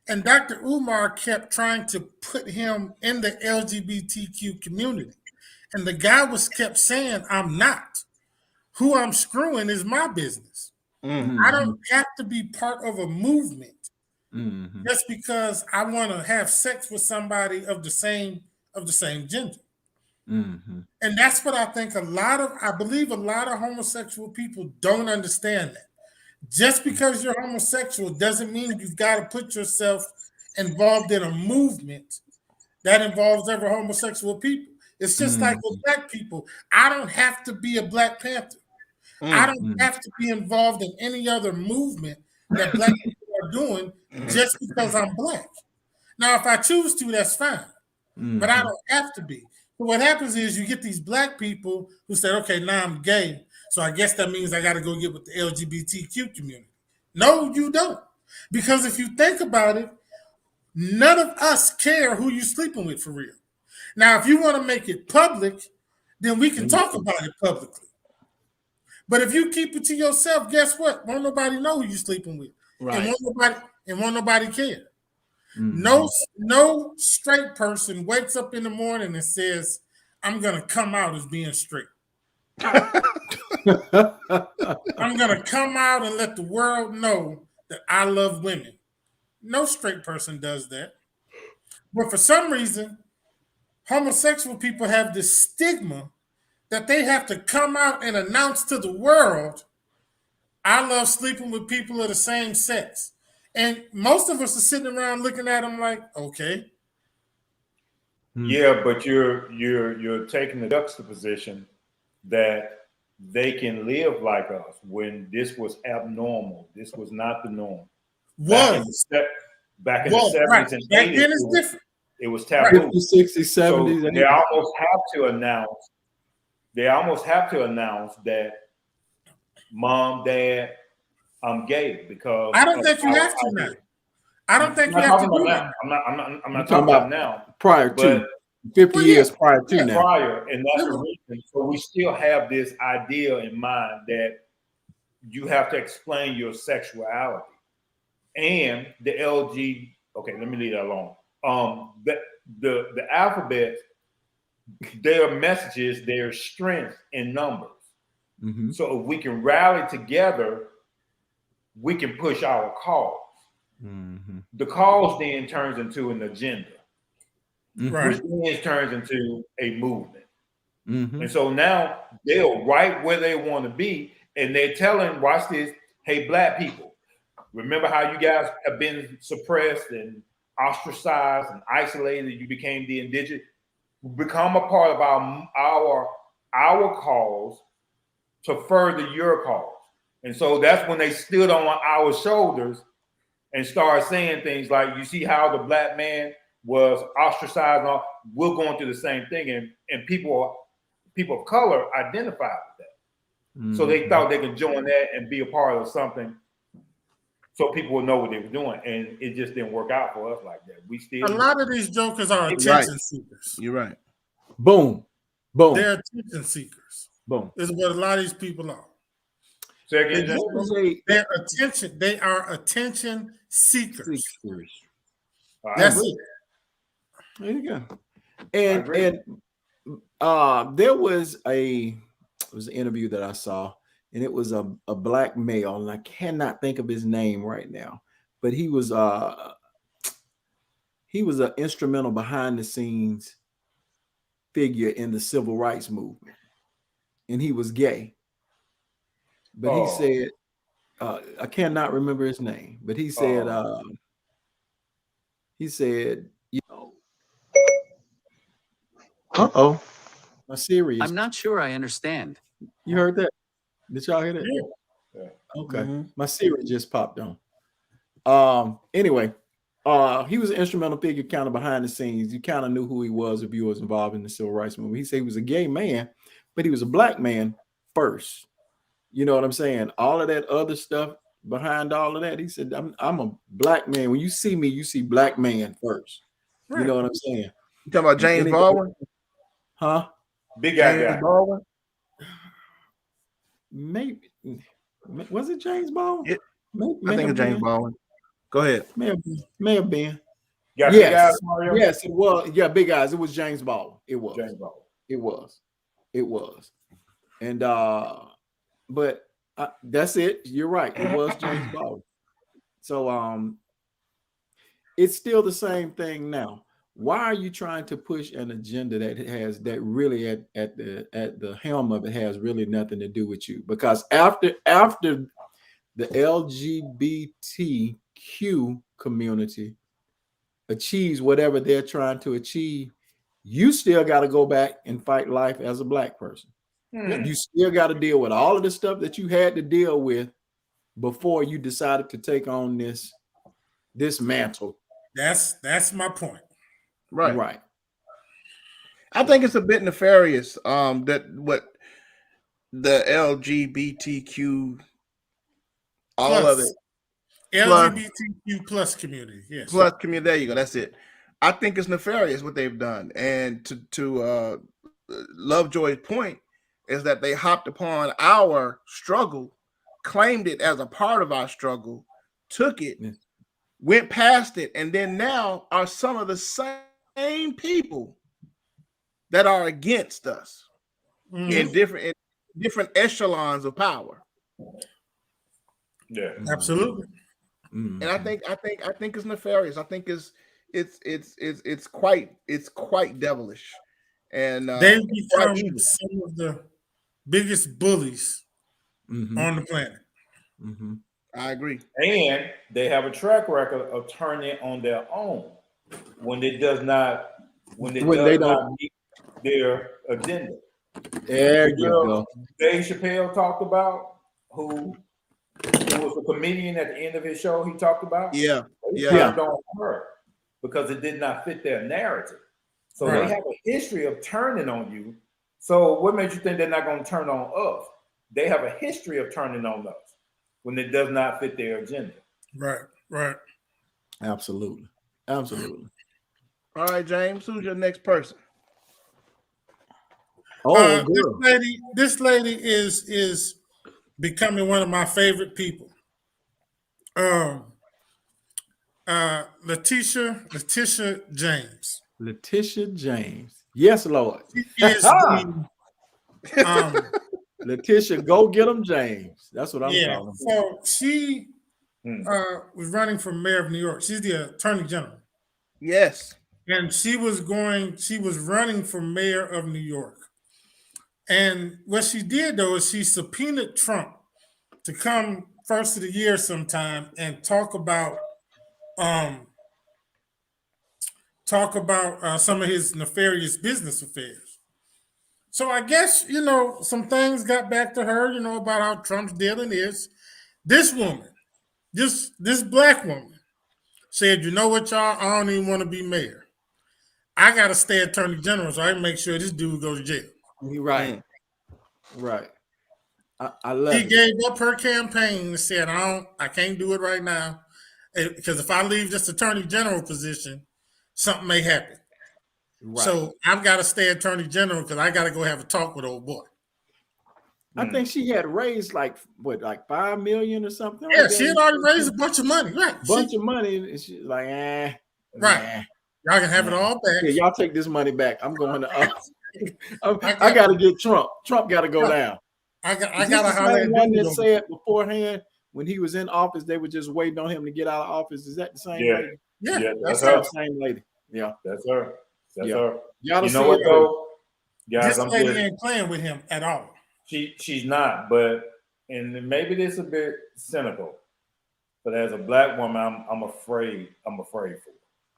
And Dr. Umar kept trying to put him in the LGBTQ community. And the guy kept saying, I'm not. Who I'm screwing is my business. I don't have to be part of a movement just because I want to have sex with somebody of the same gender. And that's what I think I believe a lot of homosexual people don't understand that. Just because you're homosexual doesn't mean you've got to put yourself involved in a movement that involves other homosexual people. It's just like with black people. I don't have to be a Black Panther. I don't have to be involved in any other movement that black people are doing just because I'm black. Now, if I choose to, that's fine. But I don't have to be. So what happens is you get these black people who say, okay, now I'm gay. So I guess that means I got to go get with the LGBTQ community. No, you don't. Because if you think about it, none of us care who you're sleeping with for real. Now, if you want to make it public, then we can talk about it publicly. But if you keep it to yourself, guess what? Won't nobody know who you're sleeping with. Right. And won't nobody care. No straight person wakes up in the morning and says, I'm going to come out as being straight. I'm going to come out and let the world know that I love women. No straight person does that. But for some reason, homosexual people have this stigma that they have to come out and announce to the world, I love sleeping with people of the same sex. And most of us are sitting around looking at them like, okay. Yeah, but you're taking the juxtaposition that they can live like us when this was abnormal. This was not the norm. Back in the 70s right. and 80s, then it's different. It was taboo. 50s, 60s, 70s. So they almost have to announce that, Mom, Dad, I'm gay, because I don't think you have to now. I don't think you have to do that. I'm not talking about now. Prior to 50 years prior to now. Prior, and that's the reason. So we still have this idea in mind that you have to explain your sexuality. And the LG, okay, let me leave that alone. The alphabet, their messages, their strength in numbers. So if we can rally together, we can push our cause. The cause then turns into an agenda, which then turns into a movement. And so now they're right where they want to be, and they're telling, watch this, hey, black people, Remember how you guys have been suppressed and ostracized and isolated? You became the indigenous. Become a part of our cause to further your cause. And so that's when they stood on our shoulders and started saying things like, you see how the black man was ostracized. We're going through the same thing. And people of color identified with that. Mm-hmm. So they thought they could join that and be a part of something so people would know what they were doing. And it just didn't work out for us like that. We still a lot of these jokers are attention seekers. You're right. Boom. Boom. They're attention seekers. Boom. Is what a lot of these people are. Say again, they are attention seekers. That's it. There you go. And there was an interview that I saw, and it was a black male, and I cannot think of his name right now, but he was an instrumental behind the scenes figure in the civil rights movement, and he was gay. But he said, I cannot remember his name, but he said, you know, my Siri. I'm not sure I understand. You heard that? Did y'all hear that? Yeah. Okay. Mm-hmm. My Siri just popped on. Anyway, he was an instrumental figure kind of behind the scenes. You kind of knew who he was if you was involved in the civil rights movement. He said he was a gay man, but he was a black man first. You know what I'm saying? All of that other stuff behind all of that. He said, I'm a black man. When you see me, you see black man first. Right. You know what I'm saying? You talking about James Baldwin? Huh? Big guy. James Baldwin? Maybe. Was it James Baldwin? I think it's James Baldwin. Go ahead. May have been. Yes, it was. Yeah, big eyes. It was James Baldwin. It was. James Baldwin. It was. And but that's it. You're right. It was James Baldwin. So it's still the same thing now. Why are you trying to push an agenda that really at the helm of it has really nothing to do with you? Because after the LGBTQ community achieves whatever they're trying to achieve, you still got to go back and fight life as a black person. You still got to deal with all of the stuff that you had to deal with before you decided to take on this mantle. That's my point. Right. I think it's a bit nefarious that what the LGBTQ of it. LGBTQ plus community. Yes. Plus community. There you go. That's it. I think it's nefarious what they've done. And to Lovejoy's point is that they hopped upon our struggle, claimed it as a part of our struggle, took it, went past it, and then now are some of the same people that are against us in different echelons of power. Yeah, absolutely. And I think it's nefarious. I think it's quite devilish. And they've become some of the biggest bullies on the planet. I agree. And they have a track record of turning on their own when it does not meet their agenda. There you go. Dave Chappelle talked about who was a comedian at the end of his show. He talked about they turned on her because it did not fit their narrative. So they have a history of turning on you. So what makes you think they're not going to turn on us? They have a history of turning on us when it does not fit their agenda. Right. Absolutely. All right, James, who's your next person? This lady is becoming one of my favorite people. Letitia James. Letitia James. Yes, Lord. She is Letitia, go get them, James. That's what I'm calling. So she was running for mayor of New York. She's the attorney general. Yes. And she was running for mayor of New York. And what she did, though, is she subpoenaed Trump to come first of the year sometime and talk about some of his nefarious business affairs. So I guess, some things got back to her, about how Trump's dealing is. This woman, this black woman said, you know what, y'all, I don't even want to be mayor. I got to stay attorney general so I can make sure this dude goes to jail. You're right. Right. I love He gave up her campaign and said, I can't do it right now. Because if I leave this attorney general position, something may happen. Right. So I've got to stay attorney general because I got to go have a talk with old boy. I think she had raised like $5 million or something. Yeah, she had already raised a bunch of money. Right. Bunch of money. And she's like, right. Nah. Y'all can have it all back. Yeah, y'all take this money back. I'm going to I got to get Trump. Trump got to go down. I got to holler. One that said beforehand when he was in office, they were just waiting on him to get out of office. Is that the same lady? Yeah, that's the same lady. Yeah, that's her. That's her. Y'all know what though? Guys, this lady ain't playing with him at all. She's not, but and maybe this is a bit cynical, but as a black woman, I'm afraid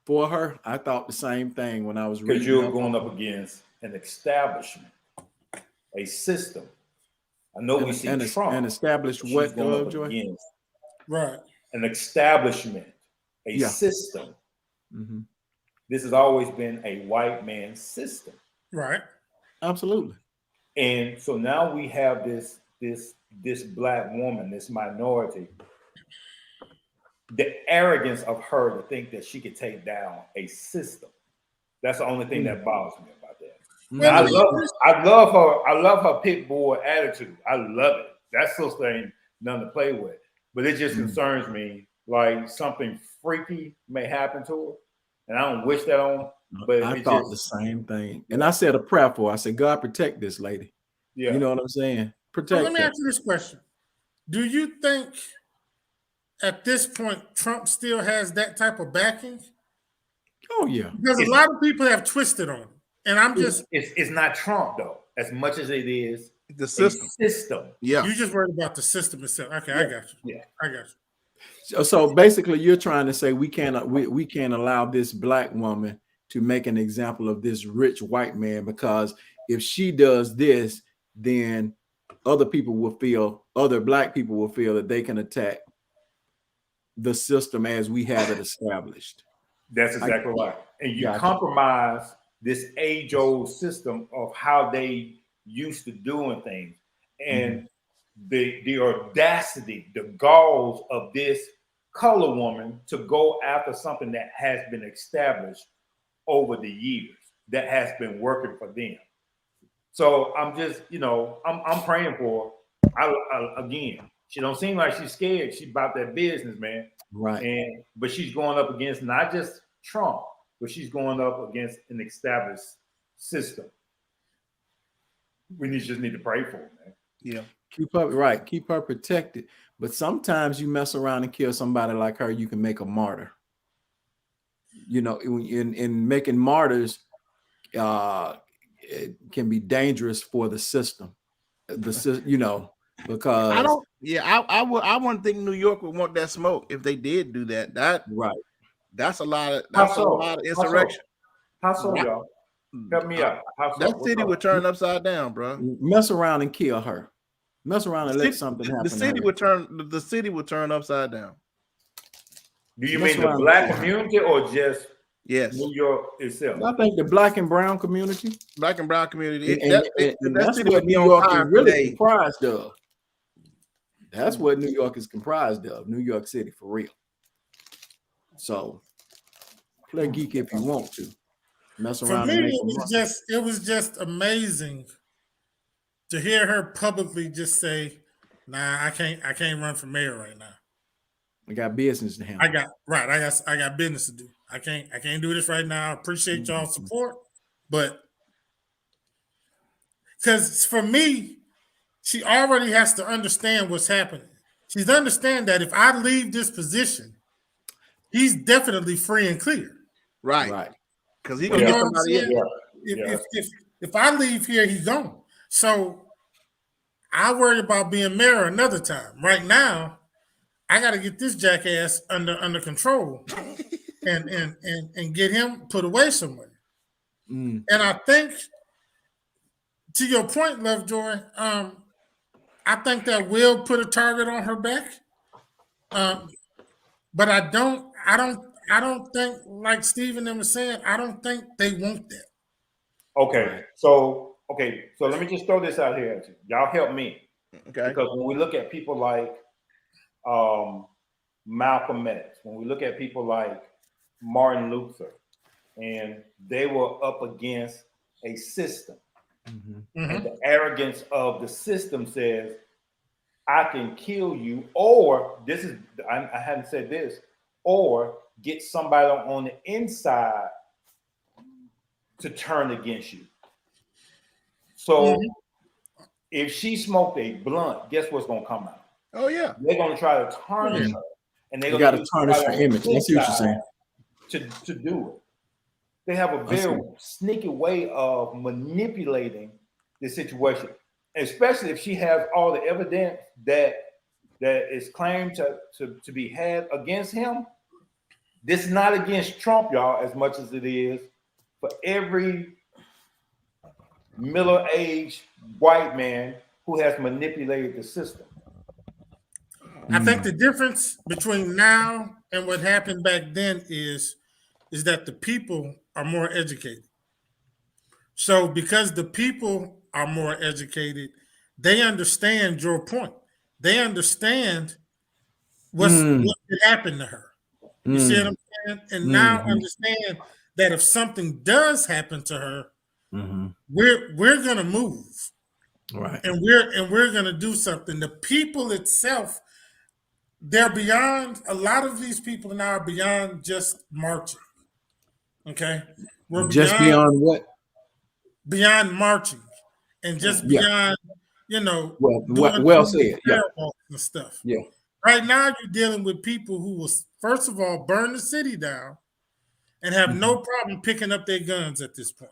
for her. I thought the same thing when I was reading. Because you're going up against an establishment, a system. I know we see Trump. And established what, Joy? Right. An establishment, a system. Mm-hmm. This has always been a white man's system. Right. Absolutely. And so now we have this black woman, this minority, the arrogance of her to think that she could take down a system. That's the only thing that bothers me about that. I love her pit bull attitude. I love it. That's still thing nothing to play with. But it just concerns me, like something freaky may happen to her. And I don't wish that on. But I thought the same thing. And I said a prayer for her. I said, God protect this lady. Yeah. You know what I'm saying? Protect her. Let me ask you this question. Do you think at this point Trump still has that type of backing? Oh, yeah. Because a lot of people have twisted on him. And I'm just it's not Trump though, as much as it is the system. Yeah. You just worried about the system itself. Okay, I got you. Yeah, I got you. So basically you're trying to say we can't allow this black woman to make an example of this rich white man, because if she does this, then other black people will feel that they can attack the system as we have it established. That's exactly right. And you compromise this age-old system of how they used to doing things. And the audacity, the galls of this color woman to go after something that has been established over the years, that has been working for them. So I'm just, I'm praying for her. Again, she don't seem like she's scared. She's about that business, man. Right. But she's going up against not just Trump, but she's going up against an established system. We just need to pray for her, man. Yeah. Keep her protected. But sometimes you mess around and kill somebody like her, you can make a martyr. In making martyrs, it can be dangerous for the system. Because I wouldn't think New York would want that smoke if they did do that. That's a lot of insurrection. How so, y'all? Help me out. That city would turn upside down, bro. Mess around and kill her. Mess around and let something happen. The city would turn upside down. Do you mean the black community or just New York itself? I think the black and brown community. Black and brown community. That's what New York is really comprised of. That's what New York is comprised of. New York City, for real. So play geek if you want to. Mess around. For me, it was just amazing to hear her publicly just say, "Nah, I can't run for mayor right now. I got business to handle. I got business to do. I can't do this right now. I appreciate y'all's support, but because for me, she already has to understand what's happening. She's understand that if I leave this position, he's definitely free and clear. Right. Because he's gonna get somebody else. If I leave here, he's gone. So I worry about being mayor another time. Right now, I got to get this jackass under control and get him put away somewhere. And I think, to your point, Lovejoy, I think that will put a target on her back. But I don't think, like Stephen and was saying, I don't think they want that. Okay, so let me just throw this out here at you. Y'all help me. Okay. Because when we look at people like Malcolm X, when we look at people like Martin Luther, and they were up against a system. And the arrogance of the system says, I can kill you, or this is, I hadn't said this, or get somebody on the inside to turn against you. So if she smoked a blunt, guess what's going to come out? Oh, yeah. They're going to try to tarnish her. And they're You going got to tarnish her image. I see what you're saying. To do it. They have a very sneaky way of manipulating the situation, especially if she has all the evidence that is claimed to be had against him. This is not against Trump, y'all, as much as it is for every middle-aged white man who has manipulated the system. I think the difference between now and what happened back then is that the people are more educated. So because the people are more educated, they understand your point. They understand what could happen to her. You see what I'm saying? And now understand that if something does happen to her, we're gonna move. Right. And we're gonna do something. The people itself, they're beyond, a lot of these people now are beyond just marching. Okay? We're just beyond what? Beyond marching and just beyond, well said. Yeah. And stuff. Yeah. Right now, you're dealing with people who will, first of all, burn the city down and have no problem picking up their guns at this point.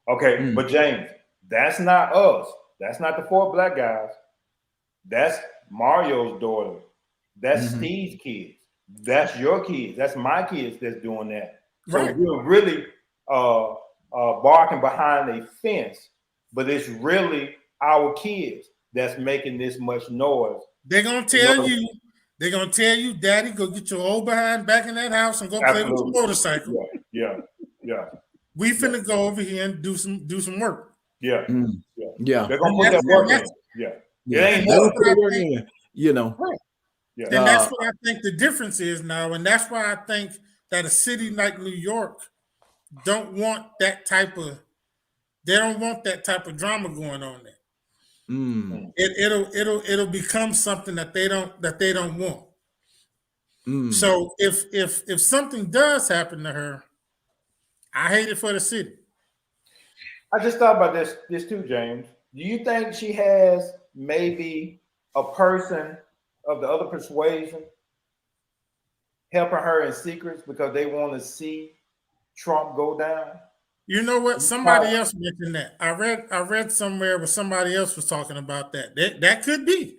Okay, but James, that's not us. That's not the 4 black guys. That's Mario's daughter. That's Steve's kids. That's your kids. That's my kids that's doing that. So we're really barking behind a fence, but it's really our kids that's making this much noise. They're gonna tell you, Daddy, go get your old behind back in that house and go play with your motorcycle. Yeah. We finna go over here and do some work. Yeah. They're gonna put that work in. It ain't nothing. And that's what I think the difference is now, and that's why I think that a city like New York don't want that type of drama going on there. It'll become something that they don't want. So if something does happen to her, I hate it for the city. I just thought about this too, James. Do you think she has maybe a person of the other persuasion helping her in secrets because they want to see Trump go down? You know what? Somebody else mentioned that. I read somewhere where somebody else was talking about that. That could be.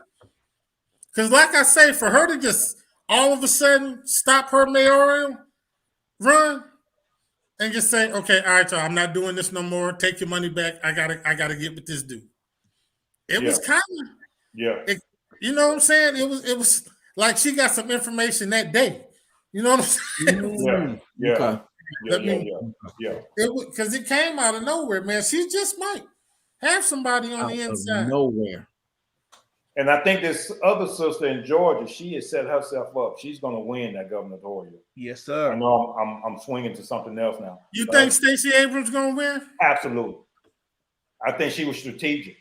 Because like I say, for her to just all of a sudden stop her mayoral run and just say, okay, all right, y'all, I'm not doing this no more. Take your money back. I gotta get with this dude. It was kind of you know what I'm saying? It was like she got some information that day. You know what I'm saying? Yeah. Because it came out of nowhere, man. She just might have somebody on the inside. Nowhere. And I think this other sister in Georgia, she has set herself up. She's going to win that gubernatorial. Yes, sir. I know I'm swinging to something else now. You think Stacey Abrams going to win? Absolutely. I think she was strategic.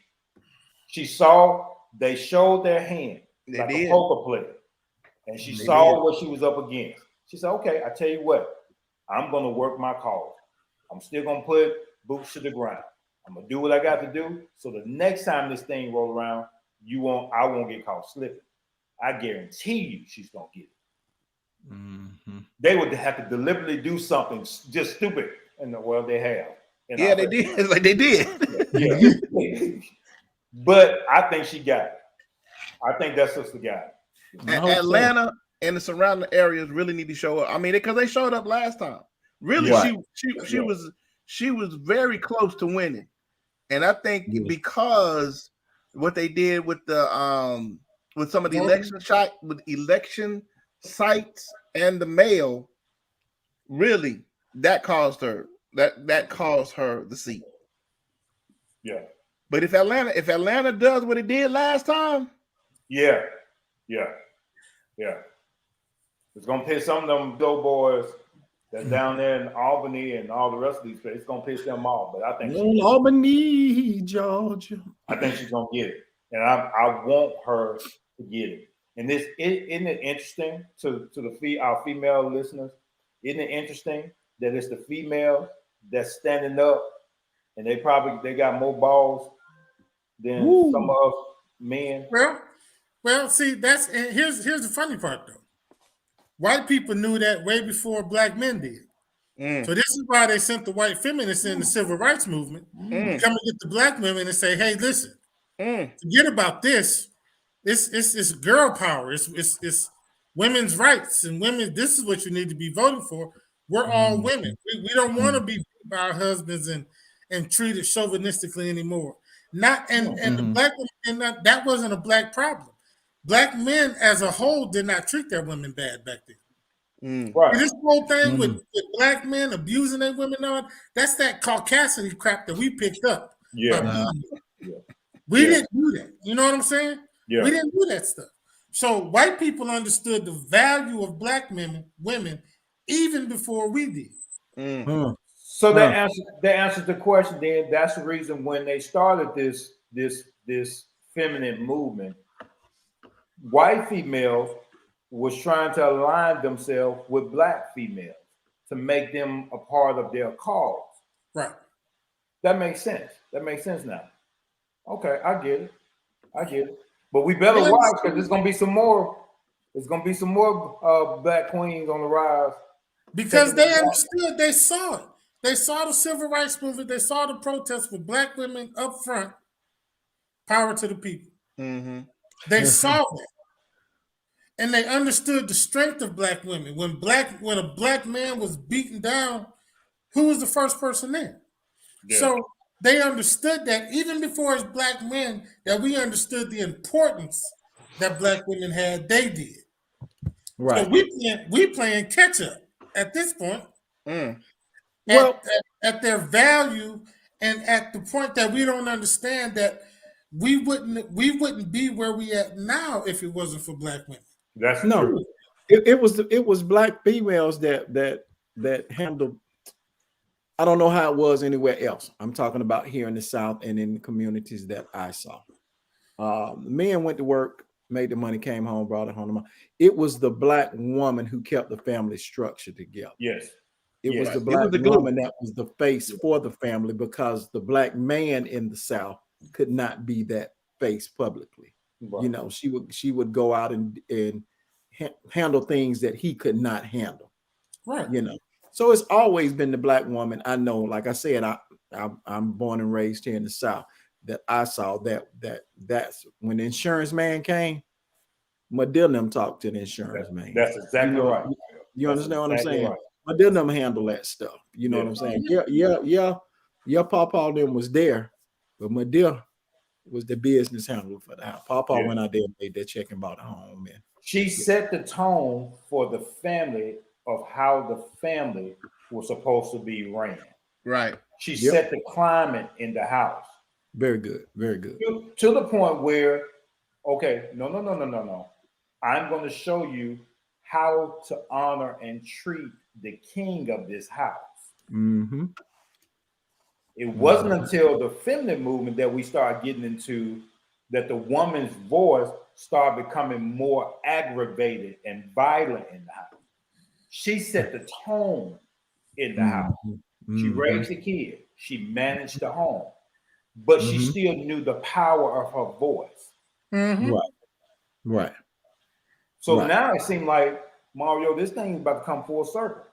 They showed their hand like a poker player. And she saw what she was up against. She said, okay, I tell you what, I'm going to work my cause. I'm still going to put boots to the ground. I'm going to do what I got to do. So the next time this thing roll around, I won't get caught slipping. I guarantee you she's going to get it. They would have to deliberately do something just stupid. And well, they have. Yeah, they did. Like they did. But I think she got it. I think that sister got it. Atlanta and the surrounding areas really need to show up. I mean, because they showed up last time. Really, Right. she was very close to winning, and I think because what they did with the with some of the election sites and the mail, really that caused her the seat. Yeah. But if Atlanta does what it did last time, yeah, it's gonna piss some of them doughboys that's down there in Albany and all the rest of these places. It's gonna piss them off. But I think Albany, Georgia. I think she's gonna get it, and I want her to get it. And isn't it interesting to our female listeners? Isn't it interesting that it's the female that's standing up, and they got more balls than some of us men? Well, see, here's the funny part though. White people knew that way before black men did. So this is why they sent the white feminists in the civil rights movement to come and get the black women and say, "Hey, listen, forget about this. It's girl power. It's women's rights and women. This is what you need to be voting for. We're all women. We don't want to be beat by our husbands and treated chauvinistically anymore. The black women, that wasn't a black problem. Black men as a whole did not treat their women bad back then. Right. And this whole thing with black men abusing their women, that's that caucasity crap that we picked up. Yeah. We didn't do that. You know what I'm saying? Yeah. We didn't do that stuff. So white people understood the value of black women even before we did. So that answers the question. Then that's the reason when they started this feminine movement, white females was trying to align themselves with black females to make them a part of their cause. Right. That makes sense. That makes sense now. Okay, I get it. But we better watch because there's gonna be some more. There's gonna be some more black queens on the rise. Because they understood, they saw it. They saw the civil rights movement. They saw the protests with black women up front. Power to the people. They saw that. And they understood the strength of black women. When a black man was beaten down, who was the first person there? Yeah. So they understood that even before as black men, that we understood the importance that black women had, they did. Right. So we playing catch up at this point. At their value and at the point that we don't understand that we wouldn't be where we at now if it wasn't for black women. That's true. It was black females that handled. I don't know how it was anywhere else. I'm talking about here in the South and in the communities that I saw. Men went to work, made the money, came home, brought it home. It was the black woman who kept the family structure together. Yes. It was the black woman that was the face for the family because the black man in the South could not be that face publicly. Right. You know, she would go out and handle things that he could not handle. Right. You know, so it's always been the black woman. I know, like I said, I'm born and raised here in the South. That I saw that's when the insurance man came. Madil them talked to the insurance man. That's exactly right. You understand what I'm saying? Right. Madil them handle that stuff. You know what I'm saying? Yeah. Papa them was there, but Madil was the business handler for the house. Papa went out there and made that check and bought a home. Man. She set the tone for the family of how the family was supposed to be ran. Right. She set the climate in the house. Very good. Very good. To the point where, okay, no. I'm going to show you how to honor and treat the king of this house. Mm-hmm. It wasn't until the feminine movement that we started getting into that the woman's voice started becoming more aggravated and violent in the house. She set the tone in the house. She raised the kid. She managed the home. But she still knew the power of her voice. Right. So now it seemed like, Mario, this thing is about to come full circle.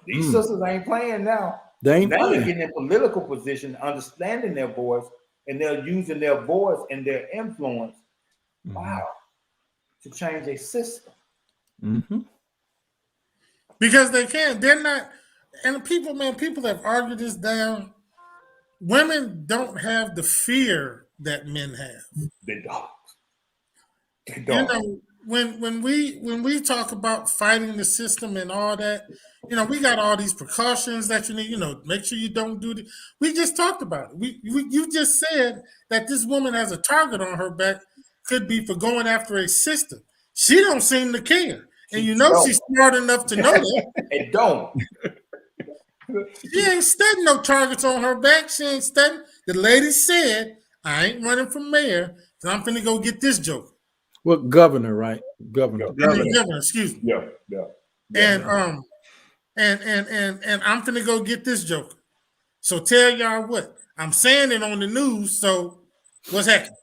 These sisters ain't playing now. They're getting in political position, understanding their voice, and they're using their voice and their influence. Wow. to change a system. Mm-hmm. Because they can. They're not. And people, man, people have argued this down. Women don't have the fear that men have. They don't. They You don't. know, when we talk about fighting the system and all that, you know, we got all these precautions that you need. You know, make sure you don't do this. We just talked about it. You just said that this woman has a target on her back, could be for going after a system. She don't seem to care, and you know she's smart enough to know that. It don't. She ain't studying no targets on her back. She ain't studying. The lady said, "I ain't running for mayor, so I'm finna go get this joker." Well, governor, right? Governor. Governor, excuse me. Yeah. And and I'm finna go get this joker. So tell y'all what, I'm saying it on the news. So what's happening?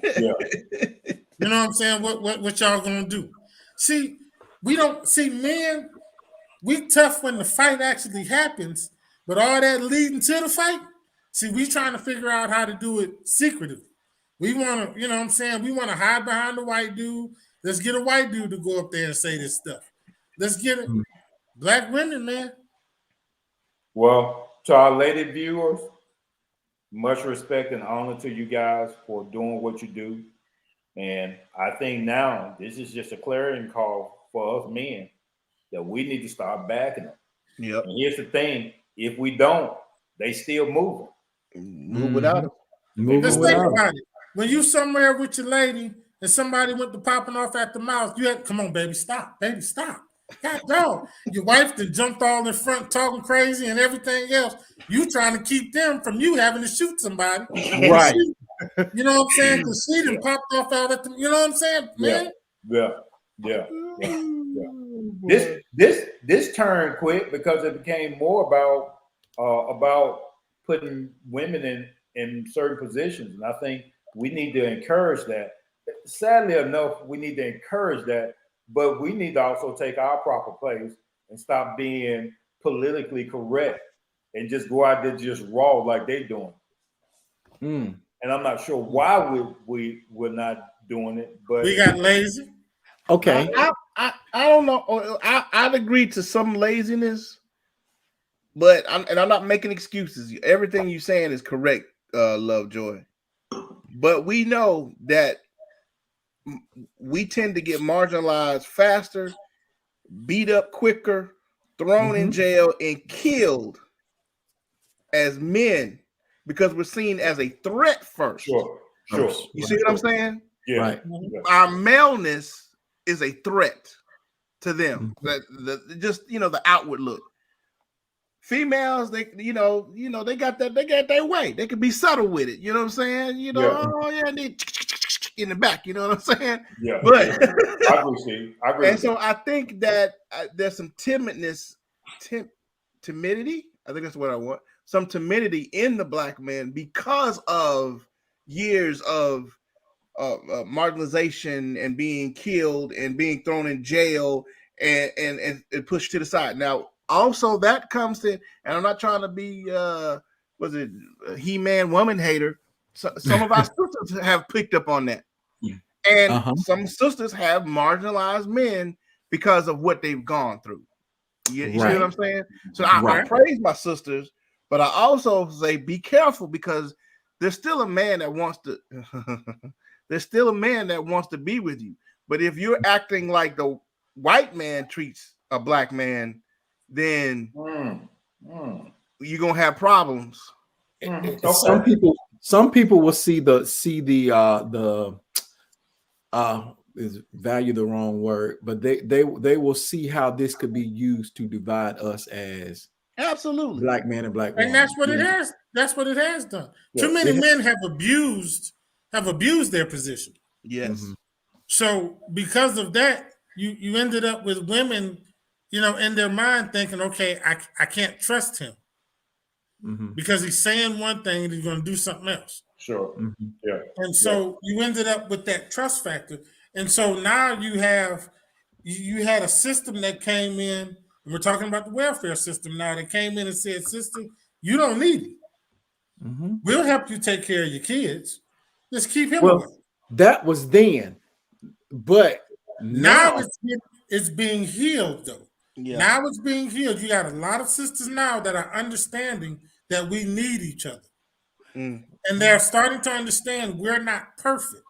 Yeah. You know what I'm saying? What y'all gonna do? See, we don't see men. We tough when the fight actually happens, but all that leading to the fight. See, we trying to figure out how to do it secretively. We want to, you know what I'm saying? We want to hide behind the white dude. Let's get a white dude to go up there and say this stuff. Let's get it. Black women, man. Well, to our lady viewers, much respect and honor to you guys for doing what you do. And I think now this is just a clarion call for us men that we need to start backing them. Yep. And here's the thing: if we don't, they still moving. Move without them. Let's think about it. When you somewhere with your lady and somebody went to popping off at the mouth, you had, come on, baby, stop. Baby, stop. God, dog. Your wife that jumped all in front talking crazy and everything else. You trying to keep them from you having to shoot somebody. Right. You know what I'm saying? Because she done popped off out at them. You know what I'm saying, man? Yeah. This turned quick because it became more about putting women in certain positions, and I think we need to encourage that. Sadly enough, we need to encourage that, but we need to also take our proper place and stop being politically correct and just go out there just raw like they're doing. And I'm not sure why we're not doing it, but we got lazy. Okay. I don't know. I'd agree to some laziness, but I'm not making excuses. Everything you're saying is correct, Lovejoy. But we know that we tend to get marginalized faster, beat up quicker, thrown in jail, and killed as men because we're seen as a threat first. Sure. You see what I'm saying? Yeah. Right. Our maleness is a threat to them. Just the outward look. Females, they they got their way. They can be subtle with it. You know what I'm saying? Oh yeah, and then in the back. You know what I'm saying? Yeah. But I agree. And so I think that there's some timidity. I think that's what I want. Some timidity in the black man because of years of marginalization and being killed and being thrown in jail and pushed to the side. Now, also that comes to, and I'm not trying to be he-man woman hater. So, some of our sisters have picked up on that. And some sisters have marginalized men because of what they've gone through. You see what I'm saying? So I praise my sisters, but I also say be careful because there's still a man that wants to there's still a man that wants to be with you. But if you're acting like the white man treats a black man, then you're gonna have problems. Some people will see the is value the wrong word, but they will see how this could be used to divide us as absolutely black man and black woman. And that's what it has. That's what it has done. Too many men have abused their position. Yes. So because of that, you ended up with women, in their mind thinking, okay, I can't trust him because he's saying one thing and he's going to do something else. Sure. Yeah. And so you ended up with that trust factor. And so now you had a system that came in, and we're talking about the welfare system now, that came in and said, sister, you don't need it. We'll help you take care of your kids. Just keep him away. That was then. But Now now, it's being healed though. Yeah. Now it's being healed. You got a lot of sisters now that are understanding that we need each other. Mm. And they're starting to understand we're not perfect.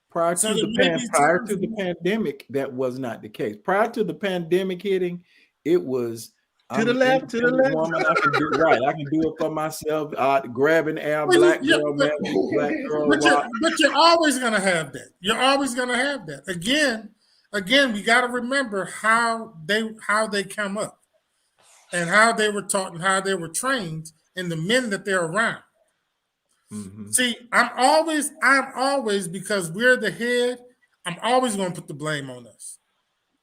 prior So to there may be times the pandemic, that was not the case. Prior to the pandemic hitting, it was To the I'm an left, to the independent left. woman. I can do right. I can do it for myself. Grabbing air, Well, black girl, man, black girl rock. but you're always gonna have that. You're always gonna have that. Again, we got to remember how they come up and how they were taught and how they were trained and the men that they're around. Mhm. See, I'm always because we're the head. I'm always going to put the blame on us.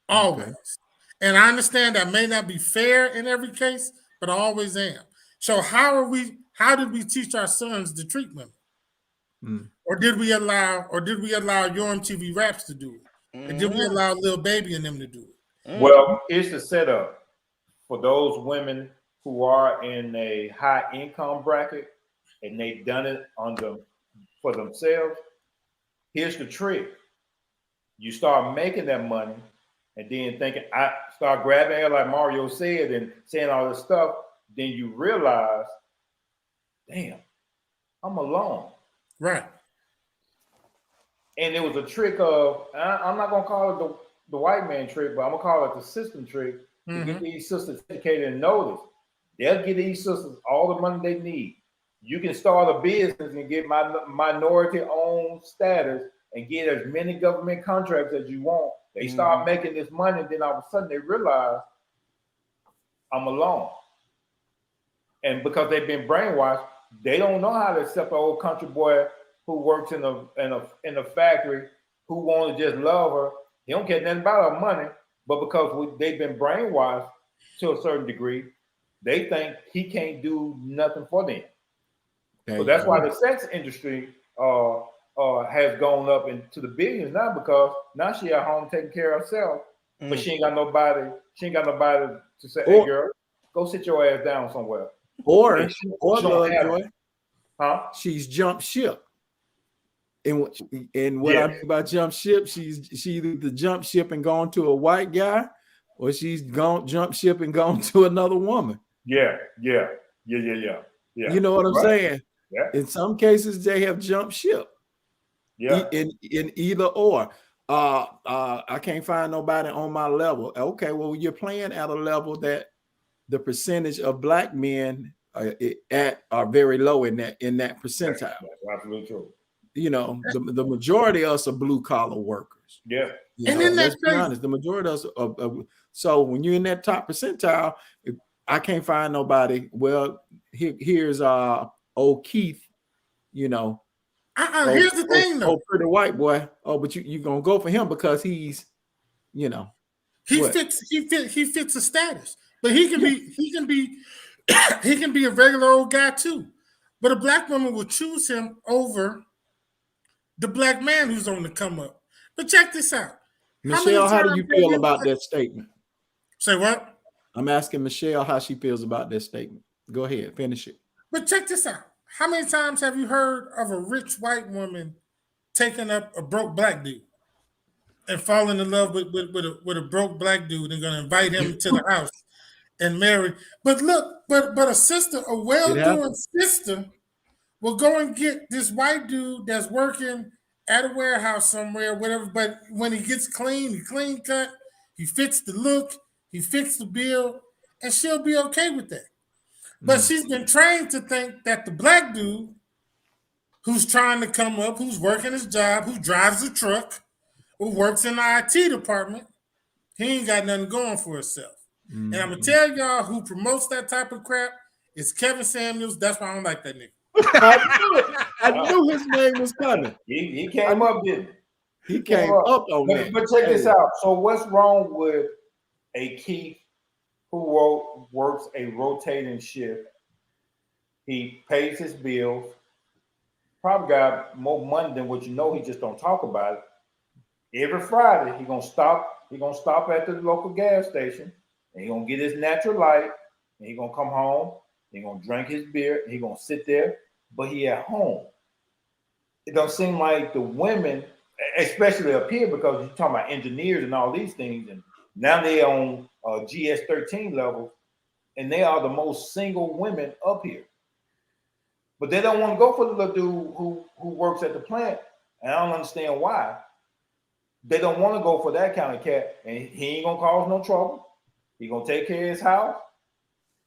Always. Okay. And I understand that may not be fair in every case, but I always am. So how did we teach our sons to treat women? Mm. Or did we allow your MTV Raps to do it? Or did we allow Lil Baby and them to do it? Well, it's the setup for those women who are in a high income bracket and they've done it for themselves. Here's the trick. You start making that money and then thinking, I start grabbing it like Mario said and saying all this stuff. Then you realize, damn, I'm alone. Right. And it was a trick of, I'm not going to call it the white man trick, but I'm going to call it the system trick to get these sisters educated and noticed. They'll get these sisters all the money they need. You can start a business and get minority-owned status and get as many government contracts as you want. They start making this money, then all of a sudden they realize, I'm alone. And because they've been brainwashed, they don't know how to accept an old country boy who works in a factory who want to just love her. He don't care nothing about her money, but because they've been brainwashed to a certain degree, they think he can't do nothing for them. So that's why the sex industry has gone up into the billions now, because now she at home taking care of herself, but she ain't got nobody. She ain't got nobody to say, "Hey, girl, go sit your ass down somewhere." Or don't have Joy, huh? she's jumped ship. And what I mean by jump ship, she either jump ship and gone to a white guy, or she's gone jump ship and gone to another woman. Yeah. You know what I'm saying? Yeah. In some cases, they have jumped ship. Yeah. In either or. I can't find nobody on my level. Okay, well, you're playing at a level that the percentage of black men are very low in that percentile. That's absolutely true. You know, the majority of us are blue collar workers. Yeah. And in that let's be honest, the majority of us are, so when you're in that top percentile, I can't find nobody. Well, here's old Keith, you know. Here's the thing though. Oh, pretty white boy. Oh, but you gonna go for him because he's, you know, he fits a status. But he can be a regular old guy too. But a black woman will choose him over the black man who's on the come up. But check this out. Michelle, how do you feel about that statement? Say what? I'm asking Michelle how she feels about that statement. Go ahead, finish it. But check this out. How many times have you heard of a rich white woman taking up a broke black dude and falling in love with a broke black dude and gonna invite him to the house and marry? But look, but a sister, a well-doing sister, will go and get this white dude that's working at a warehouse somewhere, whatever. But when he gets clean, he clean cut, he fits the look, he fits the bill, and she'll be okay with that. But she's been trained to think that the black dude who's trying to come up, who's working his job, who drives a truck, who works in the IT department, he ain't got nothing going for himself. And I'm going to tell y'all who promotes that type of crap is Kevin Samuels. That's why I don't like that nigga. I knew his name was coming. He came up, didn't he? He came up on that. But check this out. So what's wrong with a Keith who works a rotating shift? He pays his bills. Probably got more money than what you know. He just don't talk about it. Every Friday, he gonna stop. He gonna stop at the local gas station, and he gonna get his natural light. And he gonna come home. He gonna drink his beer. And he gonna sit there, but he at home. It don't seem like the women especially up here, because you're talking about engineers and all these things, and now they're on GS13 level, and they are the most single women up here. But they don't want to go for the little dude who works at the plant, and I don't understand why. They don't want to go for that kind of cat, and he ain't gonna cause no trouble. He gonna take care of his house.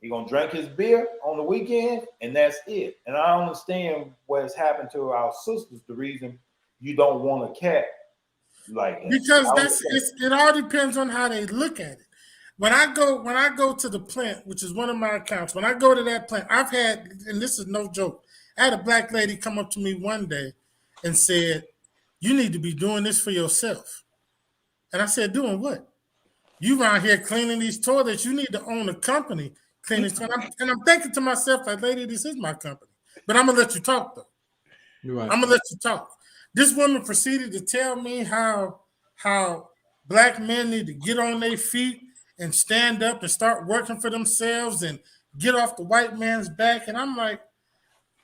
He gonna drink his beer on the weekend, and that's it. And I don't understand what has happened to our sisters. The reason you don't want a cat like that. Because it all depends on how they look at it. When I go to the plant, which is one of my accounts, when I go to that plant, I've had, and this is no joke, I had a black lady come up to me one day and said, "You need to be doing this for yourself." And I said, "Doing what? You around here cleaning these toilets. You need to own a company cleaning toilets." And I'm thinking to myself, like, lady, this is my company. But I'm going to let you talk, though. Right. I'm going to let you talk. This woman proceeded to tell me how black men need to get on their feet and stand up and start working for themselves and get off the white man's back. And I'm like,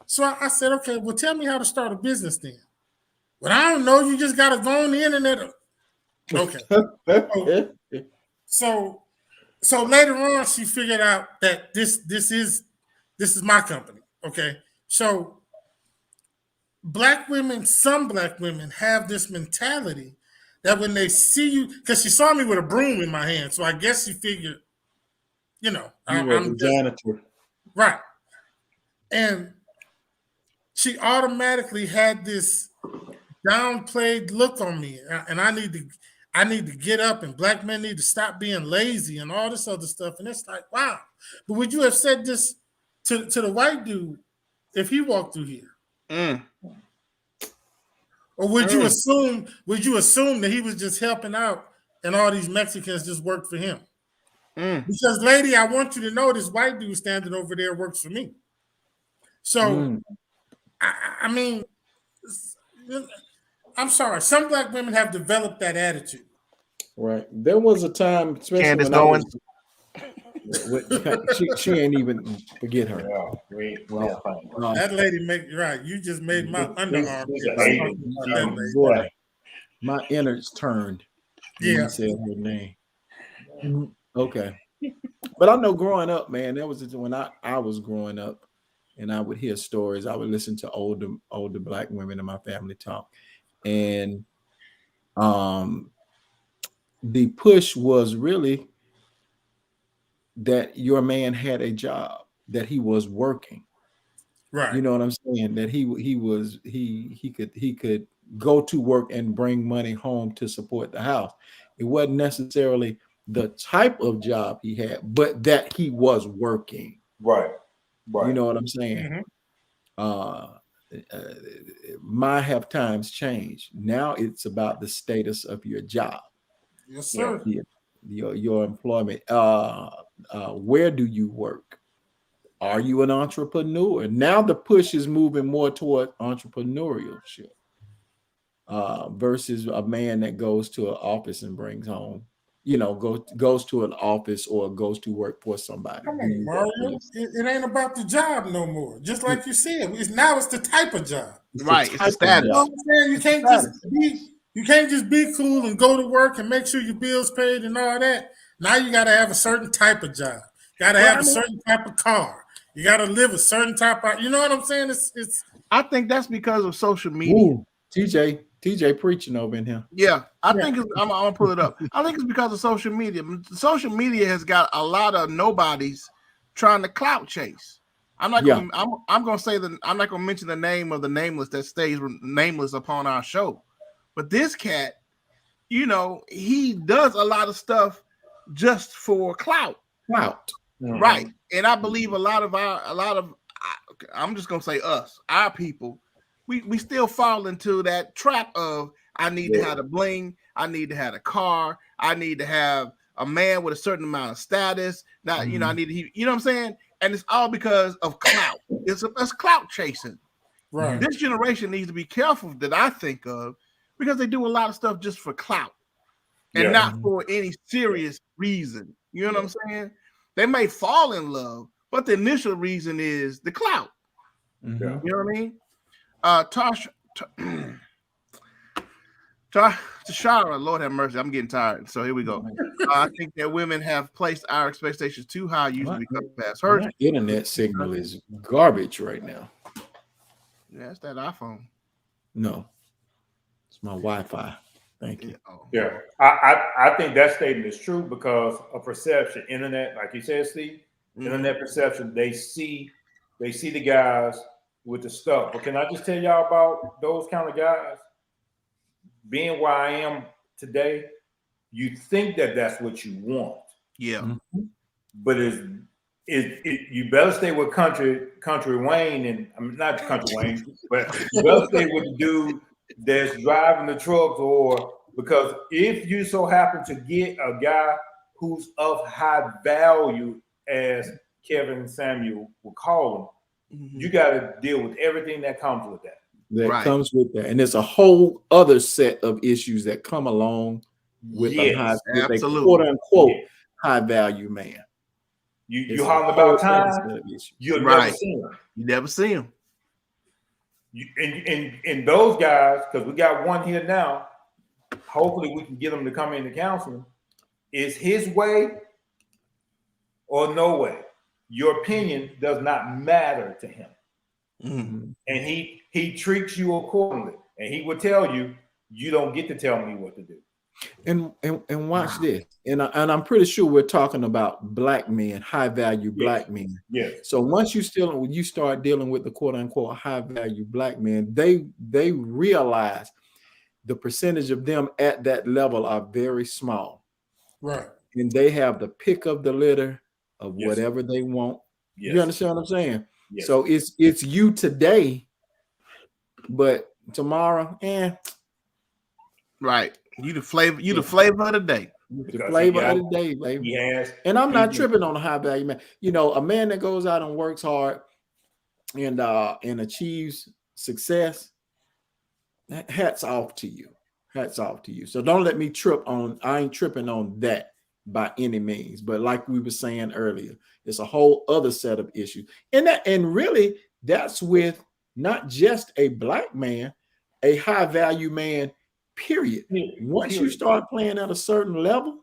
so I said, okay, well, tell me how to start a business then. Well, I don't know. You just got to go on the internet. Okay. So later on, she figured out that this is my company. Okay. So some black women have this mentality that when they see you, because she saw me with a broom in my hand, so I guess she figured, I'm the janitor. Right. And she automatically had this downplayed look on me, and I need to get up, and black men need to stop being lazy and all this other stuff. And it's like, wow. But would you have said this to the white dude if he walked through here? Mm. Or would you assume that he was just helping out and all these Mexicans just worked for him? Because, lady, I want you to know this white dude standing over there works for me. So, I mean, I'm sorry. Some black women have developed that attitude. Right. There was a time, especially Candace when Owens. she ain't even forget her. That lady you just made my underarm. Boy, my innards turned when Yeah. you said her name. Okay. But I know growing up, man, that was when I was growing up and I would hear stories. I would listen to older black women in my family talk. And the push was really that your man had a job, that he was working. Right. You know what I'm saying? That he could go to work and bring money home to support the house. It wasn't necessarily the type of job he had, but that he was working. Right. You know what I'm saying? My have times changed. Now it's about the status of your job. Yes, sir. Your employment. Where do you work? Are you an entrepreneur? Now the push is moving more toward entrepreneurship versus a man that goes to an office and brings home, goes to an office or goes to work for somebody. Come on, Mario. It ain't about the job no more. Just like you said, it's the type of job. Right. It's a status. You know what I'm saying? You can't just be cool and go to work and make sure your bills paid and all that. Now you got to have a certain type of job. Got to have a certain type of car. You got to live a certain type of, you know what I'm saying? It's. I think that's because of social media. Ooh, TJ preaching over in here. Yeah, I think I'm gonna pull it up. I think it's because of social media. Social media has got a lot of nobodies trying to clout chase. I'm not gonna. I'm gonna say that I'm not gonna mention the name of the nameless that stays nameless upon our show. But this cat, he does a lot of stuff just for clout. Right. And I believe a lot of I'm just gonna say us, our people, we still fall into that trap of I need to have a bling, I need to have a car, I need to have a man with a certain amount of status. Now, I need to, you know what I'm saying? And it's all because of clout. It's clout chasing. Right. This generation needs to be careful that I think of because they do a lot of stuff just for clout and not for any serious reason. You know what I'm saying? They may fall in love, but the initial reason is the clout. You know what I mean? Tashara, Lord have mercy, I'm getting tired. So here we go. I think that women have placed our expectations too high, usually become past hurt. My internet signal is garbage right now. Yeah, it's that iPhone. No, it's my Wi-Fi. Thank you. Yeah, I think that statement is true because of perception. Internet, like you said, Steve, internet perception. They see the guys with the stuff. But can I just tell y'all about those kind of guys? Being where I am today, you think that that's what you want. Yeah. But you better stay with country Wayne, and I mean not country Wayne, but you better stay with the dude that's driving the trucks, or because if you so happen to get a guy who's of high value, as Kevin Samuel would call him, you got to deal with everything that comes with that. That comes with that, and there's a whole other set of issues that come along with a quote unquote high value man. You holler about time, you'll never see him. You never see him. And those guys, because we got one here now, hopefully we can get him to come into counseling. Is his way or no way? Your opinion does not matter to him. And he treats you accordingly. And he will tell you, you don't get to tell me what to do. And watch this. And I'm pretty sure we're talking about black men, high value black men. Yeah. So once you start dealing with the quote unquote high value black men, they realize the percentage of them at that level are very small. Right. And they have the pick of the litter of whatever they want. Yes. You understand what I'm saying? Yes. So it's you today, but tomorrow, right. You the flavor of the day. The flavor of the day, baby. Yes. And I'm not tripping on a high value man. You know, a man that goes out and works hard and achieves success, hats off to you. Hats off to you. So don't let me I ain't tripping on that by any means. But like we were saying earlier, it's a whole other set of issues. And really that's with not just a black man, a high value man, period. Once you start playing at a certain level,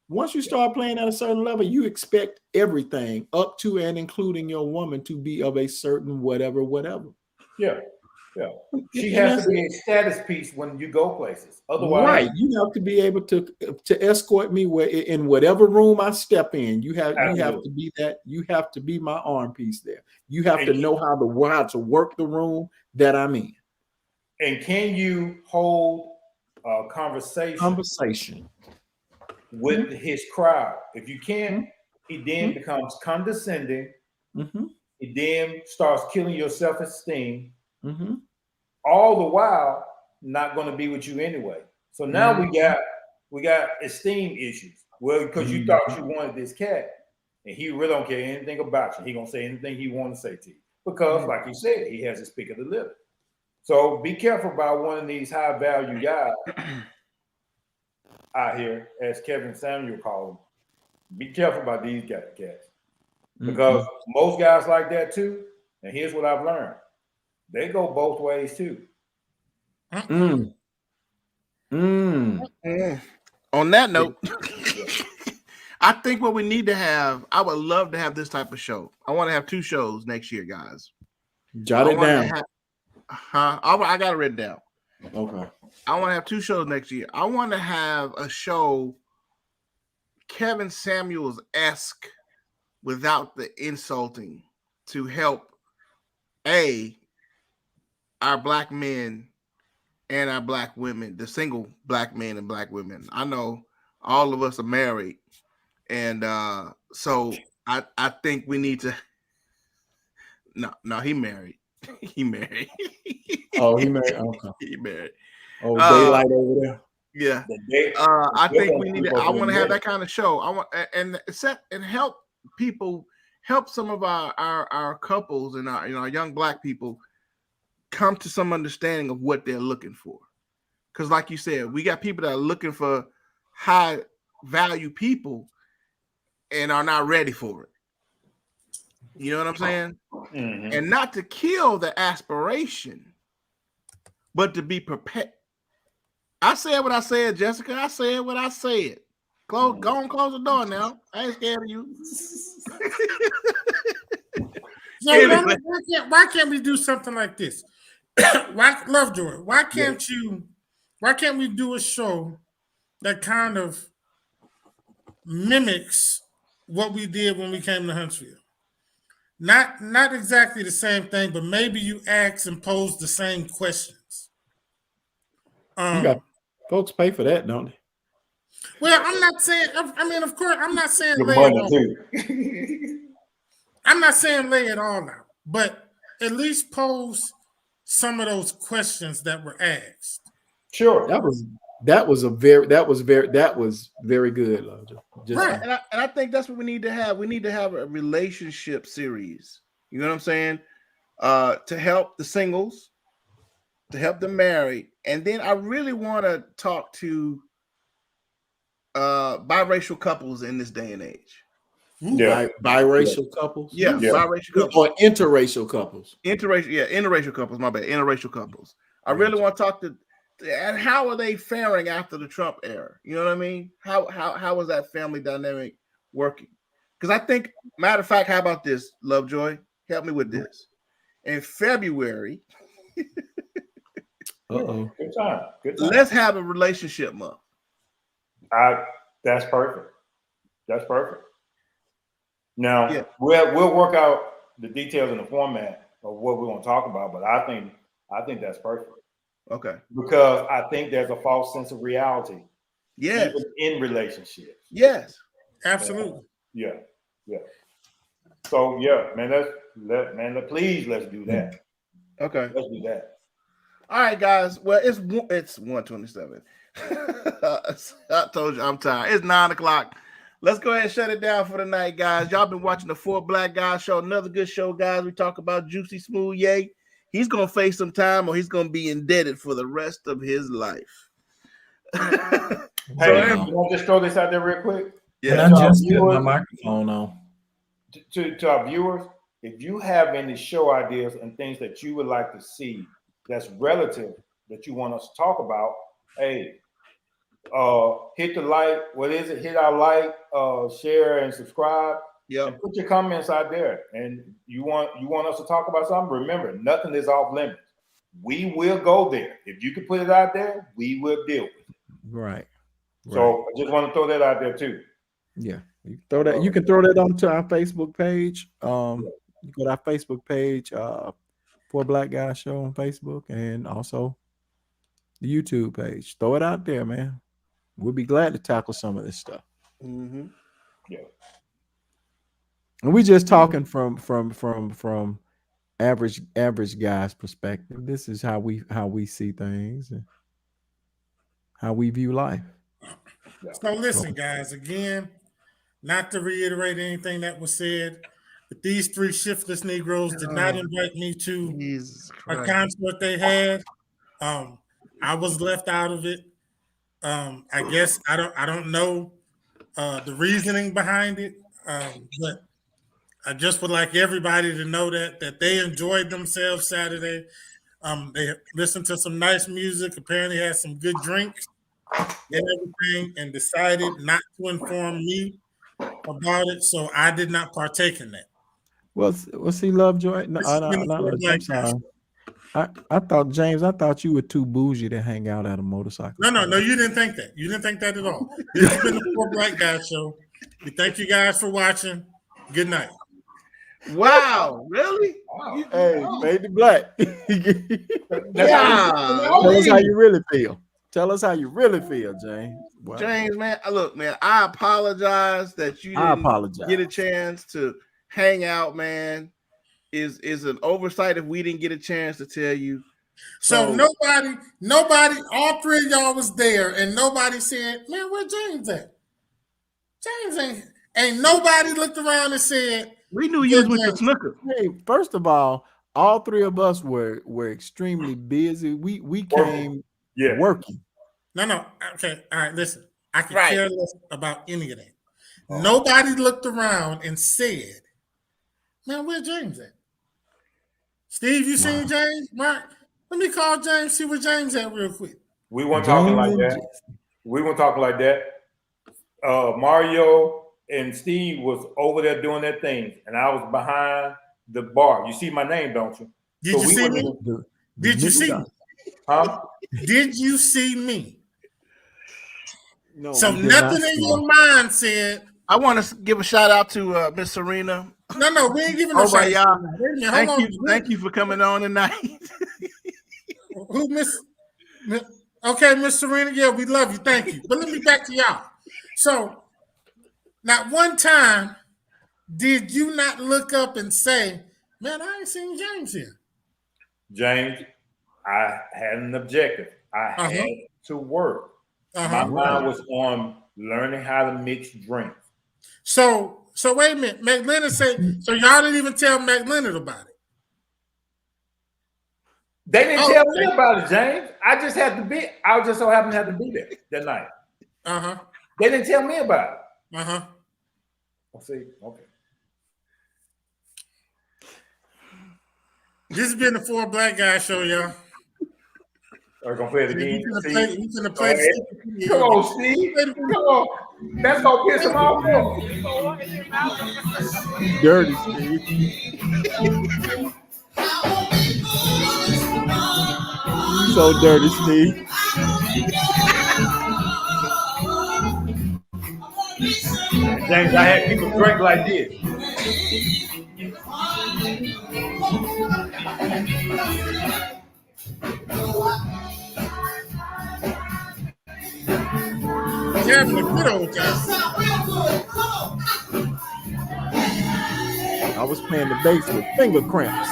once you start playing at a certain level, you expect everything up to and including your woman to be of a certain whatever. Yeah. She has to be a status piece when you go places. Otherwise, right, you have to be able to escort me in whatever room I step in. You have to be that. You have to be my arm piece there. You have to know how to work the room that I'm in. And can you hold a conversation with his crowd? If you can't, he then becomes condescending. He then starts killing your self-esteem. All the while not going to be with you anyway. So now we got esteem issues. Well, because you thought you wanted this cat, and he really don't care anything about you. He gonna say anything he want to say to you because, like you said, he has his pick of the litter. So be careful about one of these high value guys out here, as Kevin Samuel called them. Be careful about these cats because most guys like that too. And here's what I've learned. They go both ways too. On that note, I think what we need to have, I would love to have this type of show. I want to have 2 shows next year, guys. Jot it down. I got it written down. Okay. I want to have 2 shows next year. I want to have a show Kevin Samuels-esque without the insulting to help our black men and our black women, the single black men and black women. I know all of us are married, and so I think we need to. No, he married. He married. Oh, he married. Okay. He married. Oh, daylight over there. Yeah. I think we need to. I want to have that kind of show. I want and set and help people, help some of our couples and our young black people come to some understanding of what they're looking for. Because like you said, we got people that are looking for high value people and are not ready for it. You know what I'm saying? And not to kill the aspiration, but to be prepared. I said what I said, Jessica. I said what I said. Go and close the door now. I ain't scared of you. So Anyway. why can't we do something like this? Why, Lovejoy, why can't we do a show that kind of mimics what we did when we came to Huntsville? Not exactly the same thing, but maybe you ask and pose the same questions. You got folks pay for that, don't they? Well, I'm not saying. I mean, of course, I'm not saying Your lay money it too. I'm not saying lay it all out, but at least pose some of those questions that were asked. Sure. That was very good, Lovejoy. Right, and I think that's what we need to have. We need to have a relationship series. You know what I'm saying? To help the singles, to help the married, and then I really want to talk to biracial couples in this day and age. Yeah. Biracial couples. Yeah, biracial couples or interracial couples. Interracial couples. My bad, interracial couples. I really want to talk to. And how are they faring after the Trump era? You know what I mean? How is that family dynamic working? Because I think, matter of fact, how about this, Lovejoy? Help me with this. In February, Good time. Let's have a relationship month. That's perfect. That's perfect. Now we'll work out the details and the format of what we're going to talk about, but I think that's perfect. Okay. Because I think there's a false sense of reality. Yes. Even in relationships. Yes. Absolutely. Yeah. So man, please let's do that. Okay. Let's do that. All right, guys. Well, it's 1:27. I told you I'm tired. It's 9:00. Let's go ahead and shut it down for the night, guys. Y'all been watching the 4 Black Guys show. Another good show, guys. We talk about Juicy Smooth Yay. He's going to face some time or he's going to be indebted for the rest of his life. Hey, you want to just throw this out there real quick? Yeah, I just got my microphone on. To our viewers, if you have any show ideas and things that you would like to see that's relative that you want us to talk about, hey, hit the like. What is it? Hit our like, share, and subscribe. Yeah. And put your comments out there. And you want us to talk about something? Remember, nothing is off limits. We will go there. If you can put it out there, we will deal with it. Right. So I just want to throw that out there too. Yeah. You can throw that onto our Facebook page. You go to our Facebook page, 4 Black Guys Show on Facebook, and also the YouTube page. Throw it out there, man. We'll be glad to tackle some of this stuff. Mm-hmm. Yeah. And we just talking from average guy's perspective. This is how we see things and how we view life. So listen, guys, again, not to reiterate anything that was said, but these 3 shiftless Negroes did not invite me to a concert they had. I was left out of it. I guess I don't know the reasoning behind it, but I just would like everybody to know that they enjoyed themselves Saturday. They listened to some nice music, apparently had some good drinks and everything, and decided not to inform me about it. So I did not partake in that. Well, see, Lovejoy. No, I'm sorry. I thought, James, you were too bougie to hang out at a motorcycle. No, you didn't think that. You didn't think that at all. This has been the 4 Black Guys Show. We thank you guys for watching. Good night. Wow, really? Wow. Hey, Baby Black. Wow. Tell us how you really feel. Tell us how you really feel, James. Wow. James, man, look, man, I apologize that you didn't get a chance to hang out, man. Is an oversight if we didn't get a chance to tell you. So nobody, all 3 of y'all was there, and nobody said, "Man, where James at?" James ain't nobody looked around and said, "We knew you was with the snooker." Hey, first of all 3 of us were extremely busy. We came working. No. Okay, all right. Listen, I can care less about any of that. Nobody looked around and said, "Man, where James at?" Steve, you seen James? Right. Let me call James, see where James at real quick. We weren't talking like James and that. Jesse. We weren't talking like that. Mario and Steve was over there doing their thing, and I was behind the bar. You see my name, don't you? Did you see me? Did you see me? Huh? Did you see me? No, So we did not nothing in see your you. mind said, I want to give a shout out to Miss Serena. no, we ain't giving no All right, shout out. y'all. Wait a minute, Thank hold you, on. thank you for coming on tonight. Who Okay, Miss Serena, yeah, we love you. Thank you. But let me back to y'all. So, not one time did you not look up and say, man, I ain't seen James here. James, I had an objective. I had to work. My mind was on learning how to mix drinks. So wait a minute. McLennan said, so y'all didn't even tell McLennan about it. They didn't tell me about it, James. I just so happened to have to be there that night. They didn't tell me about it. I see. Okay. This has been the 4 Black Guys show, y'all. Are we gonna play it again? We're gonna play the Come on, Steve. Come on. That's gonna piss him off. Dirty Steve. So dirty, Steve. James, I had people drink like this. Having a good old time. I was playing the bass with finger cramps.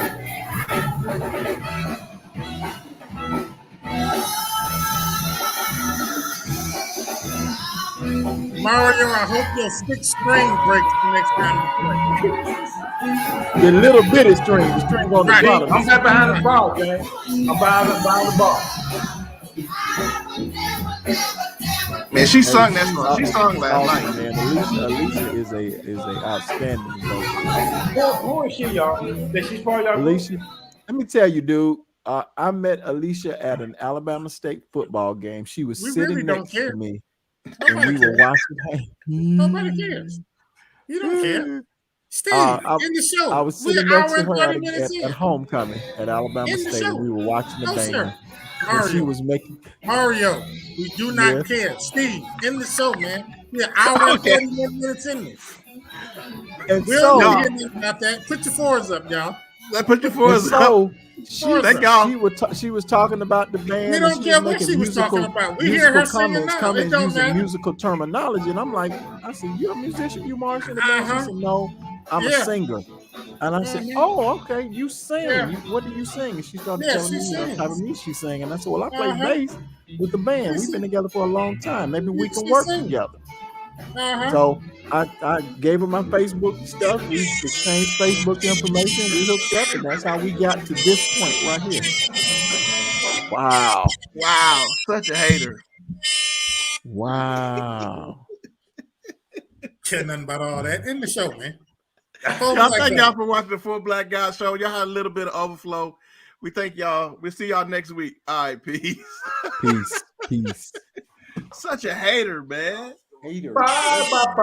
Mario, I hope your 6th string breaks the next time you play. The little bitty string, the string on the bottom. I'm back behind the bar, James. I'm behind the bar. Man, she sung that song. She sung last night. Man, Alicia is a outstanding vocalist. Who is she, y'all? That she's part of y'all? Alicia, let me tell you, dude. I met Alicia at an Alabama State football game. She was sitting next to me, and we were watching. Nobody cares. You don't care. Steve, in the show. I was sitting next to her at homecoming at Alabama State, and we were watching the band. And she was making Mario. We do not care. Steve, in the show, man. We're hour and 40 minutes in this. And we'll so, hear nothing about that. Put your 4s up, y'all. Put your 4s up. So she was talking about the band. We don't care what she was talking about. We hear her singing now. It don't using matter. musical terminology, and I'm like, I said, "You're a musician, you march in the band?" She said, "No, I'm a singer." And I said, "Oh, okay, you sing. What do you sing?" And she started telling me what type of music she sang. And I said, "Well, I play bass with the band. We've been together for a long time. Maybe we can work together." So I gave her my Facebook stuff. We exchanged Facebook information. We hooked up, and that's how we got to this point right here. Wow. Such a hater. Wow. Care nothing about all that in the show, man. Y'all, thank y'all for watching the 4 Black Guys show. Y'all had a little bit of overflow. We thank y'all. We'll see y'all next week. All right, peace. Peace. Such a hater, man. Hater. Bye.